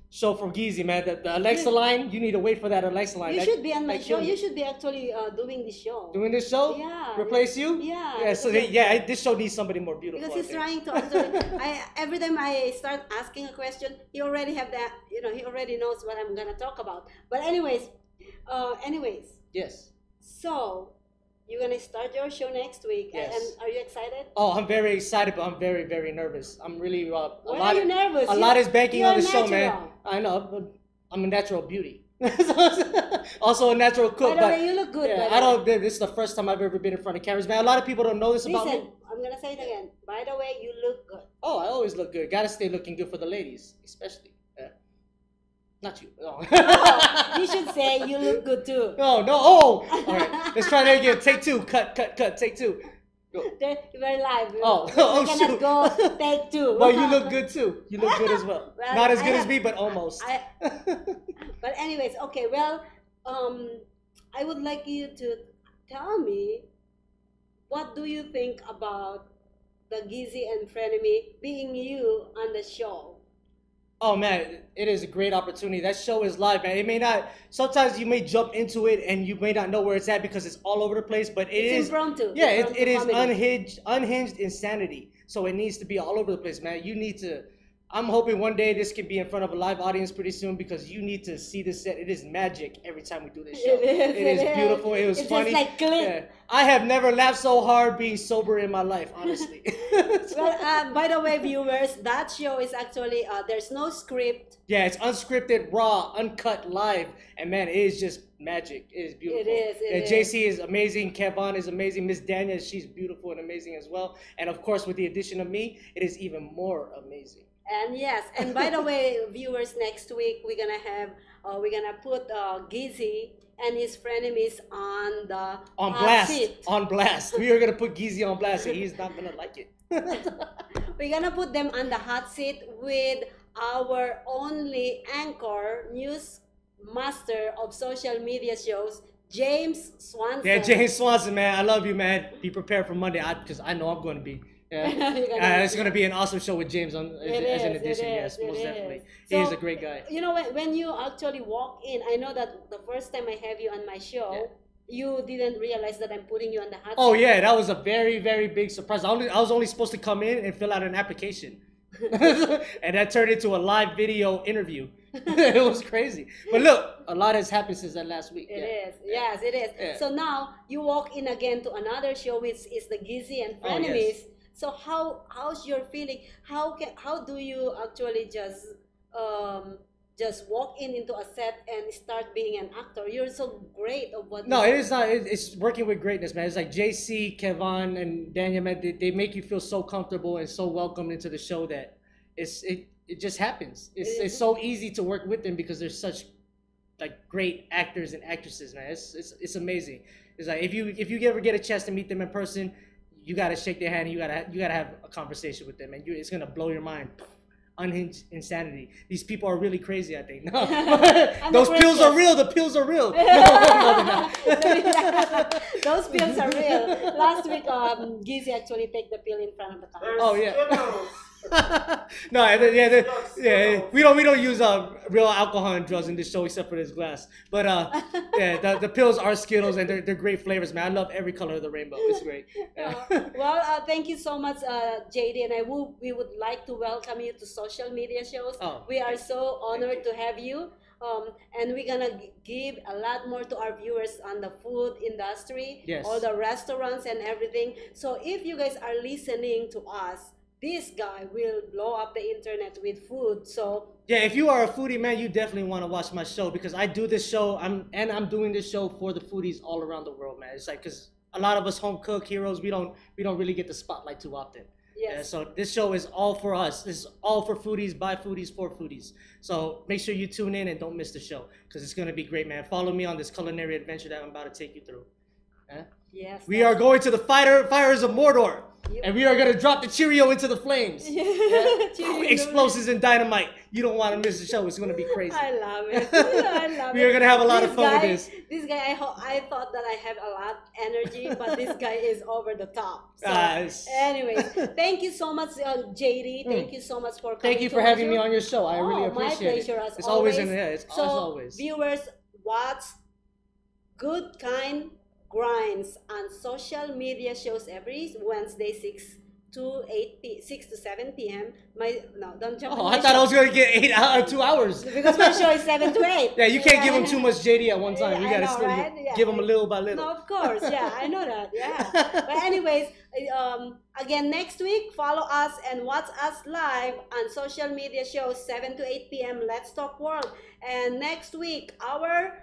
S5: show from Gizzy, man. The Alexa line, you need to wait for that Alexa line.
S1: You should be on my show.
S5: killed
S1: You
S5: me.
S1: should be actually doing this show.
S5: Doing this show?
S1: Yeah.
S5: Replace you?
S1: Yeah.
S5: Yeah, so
S1: because-
S5: this show needs somebody more beautiful.
S1: Because he's
S5: I think.
S1: trying to answer. Every time I start asking a question, he already have that. He already knows what I'm gonna talk about. But anyways.
S5: Yes.
S1: So, you're gonna start your show next week.
S5: Yes.
S1: And are you excited?
S5: Oh, I'm very excited, but I'm very, very nervous. I'm really
S1: Why are you nervous?
S5: A lot is banking on the
S1: You're
S5: show, man.
S1: natural.
S5: I know, but I'm a natural beauty. Also a natural cook.
S1: By the way, you look good.
S5: Yeah,
S1: by the way.
S5: This is the first time I've ever been in front of cameras, man. A lot of people don't know this about
S1: Listen,
S5: me.
S1: I'm gonna say it again. By the way, you look good.
S5: Oh, I always look good. Gotta stay looking good for the ladies, especially. Yeah. Not you. No.
S1: Oh, you should say you look good too.
S5: No. Oh, all right. Let's try that again. Take two. Cut. Take two. Go.
S1: We're live.
S5: Oh,
S1: we cannot
S5: shoot.
S1: go take two.
S5: Well, you look good too. You look good as well.
S1: Well,
S5: Not as good
S1: I
S5: as
S1: have-
S5: me, but almost.
S1: But anyways, okay. Well, I would like you to tell me what do you think about the Gizzy and Frenemy being you on the show?
S5: Oh man, it is a great opportunity. That show is live, man. It may not. Sometimes you may jump into it and you may not know where it's at because it's all over the place. But
S1: It's impromptu.
S5: Yeah,
S1: Impromptu
S5: it is
S1: comedy.
S5: unhinged insanity. So it needs to be all over the place, man. You need to. I'm hoping one day this can be in front of a live audience pretty soon because you need to see this set. It is magic every time we do this show.
S1: It
S5: It is
S1: is.
S5: beautiful. It was
S1: It's
S5: funny.
S1: just like click.
S5: Yeah. I have never laughed so hard being sober in my life, honestly.
S1: Well, by the way, viewers, that show is actually there's no script.
S5: Yeah, it's unscripted, raw, uncut, live, and man, it is just magic. It is beautiful.
S1: It is.
S5: JC is amazing. Kevon is amazing. Miss Dania, she's beautiful and amazing as well. And of course, with the addition of me, it is even more amazing.
S1: And yes, and by the way, viewers, next week we're gonna put Gizzy and his frenemies on the
S5: On
S1: hot
S5: blast.
S1: seat.
S5: On blast. We are gonna put Gizzy on blast, and he's not gonna like it.
S1: We're gonna put them on the hot seat with our only anchor, news master of social media shows, James Swanson.
S5: Yeah, James Swanson, man, I love you, man. Be prepared for Monday, because I know I'm gonna be. Yeah. It's gonna be an awesome show with James as an addition. Yes, most definitely. He is a great guy.
S1: You know, when you actually walk in, I know that the first time I have you on my show, you didn't realize that I'm putting you on the hot
S5: Oh
S1: seat.
S5: yeah, that was a very, very big surprise. I was only supposed to come in and fill out an application. And that turned into a live video interview. It was crazy. But look, a lot has happened since that last week.
S1: It is. Yes, it is.
S5: Yeah.
S1: So now you walk in again to another show, which is the Gizzy and
S5: Oh,
S1: Frenemies.
S5: yes.
S1: So how's your feeling? How do you actually just walk into a set and start being an actor? You're so great of what.
S5: No,
S1: you
S5: it is not. It's working with greatness, man. It's like JC, Kevon, and Daniel, man. They make you feel so comfortable and so welcomed into the show that it just happens. It's so easy to work with them because they're such like great actors and actresses, man. It's amazing. It's like if you ever get a chance to meet them in person, you gotta shake their hand. And you gotta have a conversation with them, and it's gonna blow your mind. Unhinged insanity. These people are really crazy, I think. No. Those pills are real. The pills are real. No, they're not.
S1: Those pills are real. Last week, Gizzy actually take the pill in front of the camera.
S5: Oh, yeah.
S3: Skittles.
S5: No, Yeah, we don't use real alcohol and drugs in this show except for this glass. But yeah, the pills are Skittles and they're great flavors, man. I love every color of the rainbow. It's great.
S1: Well, thank you so much, JD, and we would like to welcome you to social media shows.
S5: Oh,
S1: We are so honored to have you. And we're gonna give a lot more to our viewers on the food industry,
S5: Yes.
S1: all the restaurants and everything. So if you guys are listening to us, this guy will blow up the internet with food. So
S5: yeah, if you are a foodie, man, you definitely want to watch my show because I do this show. I'm doing this show for the foodies all around the world, man. It's like because a lot of us home cook heroes, we don't really get the spotlight too often.
S1: yes.
S5: Yeah, so this show is all for us. This is all for foodies, by foodies, for foodies. So make sure you tune in and don't miss the show because it's gonna be great, man. Follow me on this culinary adventure that I'm about to take you through.
S1: Yes.
S5: We are going to the fires of Mordor,
S1: Yep.
S5: and we are gonna drop the Cheerio into the flames.
S1: Cheerio.
S5: Explosives and dynamite. You don't want to miss the show. It's gonna be crazy.
S1: I love it. I love
S5: We are
S1: it.
S5: gonna have a lot of
S1: This
S5: fun with
S1: guy-
S5: this.
S1: This guy, I thought that I have a lot energy, but this guy is over the top. So,
S5: Yes.
S1: anyways, thank you so much, JD. Thank you so much for coming.
S5: Thank you
S1: to
S5: for
S1: my
S5: having
S1: show.
S5: me on your show. I really
S1: Oh,
S5: appreciate
S1: my pleasure,
S5: it.
S1: as
S5: It's always
S1: always.
S5: it's
S1: So,
S5: as always.
S1: viewers, watch Good Kine Grinds on social media shows every Wednesday, 6 to 7 p.m. Don't jump.
S5: Oh,
S1: on
S5: I
S1: my
S5: thought
S1: show.
S5: I was gonna get 2 hours.
S1: Because my show is 7 to 8.
S5: Yeah, you can't give them too much JD at one time. You
S1: Yeah, I
S5: gotta
S1: know,
S5: still
S1: right? Yeah.
S5: give them a little by little.
S1: No, of course. Yeah, I know that. Yeah. But anyways, again, next week, follow us and watch us live on social media shows 7 to 8 p.m. Let's Talk World. And next week, our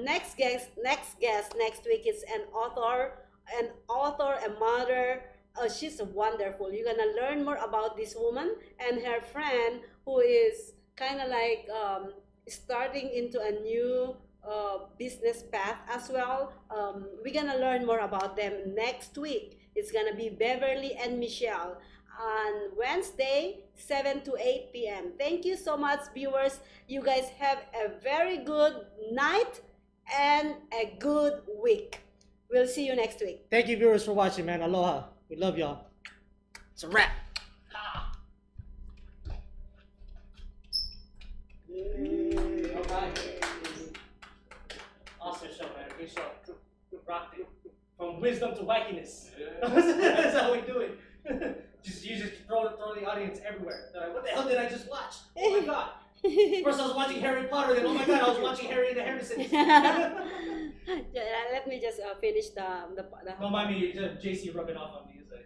S1: next guest next week is an author, a mother. She's wonderful. You're gonna learn more about this woman and her friend who is kind of like starting into a new business path as well. We're gonna learn more about them next week. It's gonna be Beverly and Michelle on Wednesday, 7 to 8 p.m. Thank you so much, viewers. You guys have a very good night and a good week. We'll see you next week.
S5: Thank you, viewers, for watching, man. Aloha. We love y'all. It's a wrap. Awesome show, man. Great show. Rocked it. From wisdom to wackiness. That's how we do it. You just throw the audience everywhere. They're like, what the hell did I just watch? Oh my god. First I was watching Harry Potter, then oh my god, I was watching Harry and the Hendersons.
S1: Let me just finish the
S5: Don't mind me, JC rubbing off on me. It's like,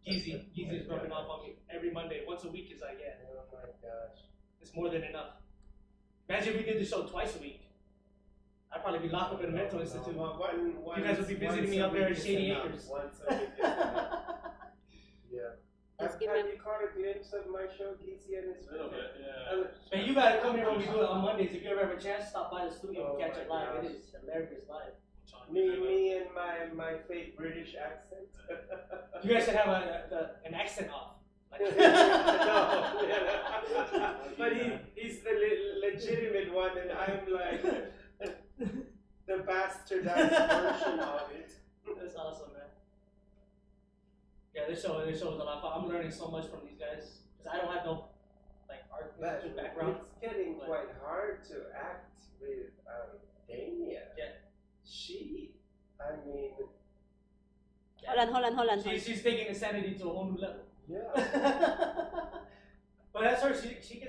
S5: yeah. Geezy is rubbing off on me every Monday. Once a week is like, yeah.
S3: Oh my gosh.
S5: It's more than enough. Imagine if we did the show twice a week. I'd probably be locked up in a mental institute. You guys would be visiting me up there at Shady Acres.
S3: Once a week is enough. Yeah.
S1: Just
S3: Have
S1: give
S3: you
S1: him-
S3: caught a glimpse of my show, Geezy and his
S2: little bit, yeah.
S5: And you gotta come here when we do it on Mondays. If you ever have a chance, stop by the studio and
S3: Oh
S5: catch it
S3: my
S5: live.
S3: gosh.
S5: It is hilarious live.
S3: Me and my fake British accent.
S5: You guys should have an accent off. Like,
S3: No. But he's the legitimate one, and I'm like the bastardized version of it.
S5: That's awesome, man. Yeah, this show is a lot of fun. I'm learning so much from these guys because I don't have no like art
S3: But
S5: background.
S3: it's getting
S5: But-
S3: quite hard to act with Damia.
S5: Yeah.
S3: I mean,
S1: Hold on.
S5: She's taking insanity to a whole new level.
S3: yeah.
S5: But that's her. She can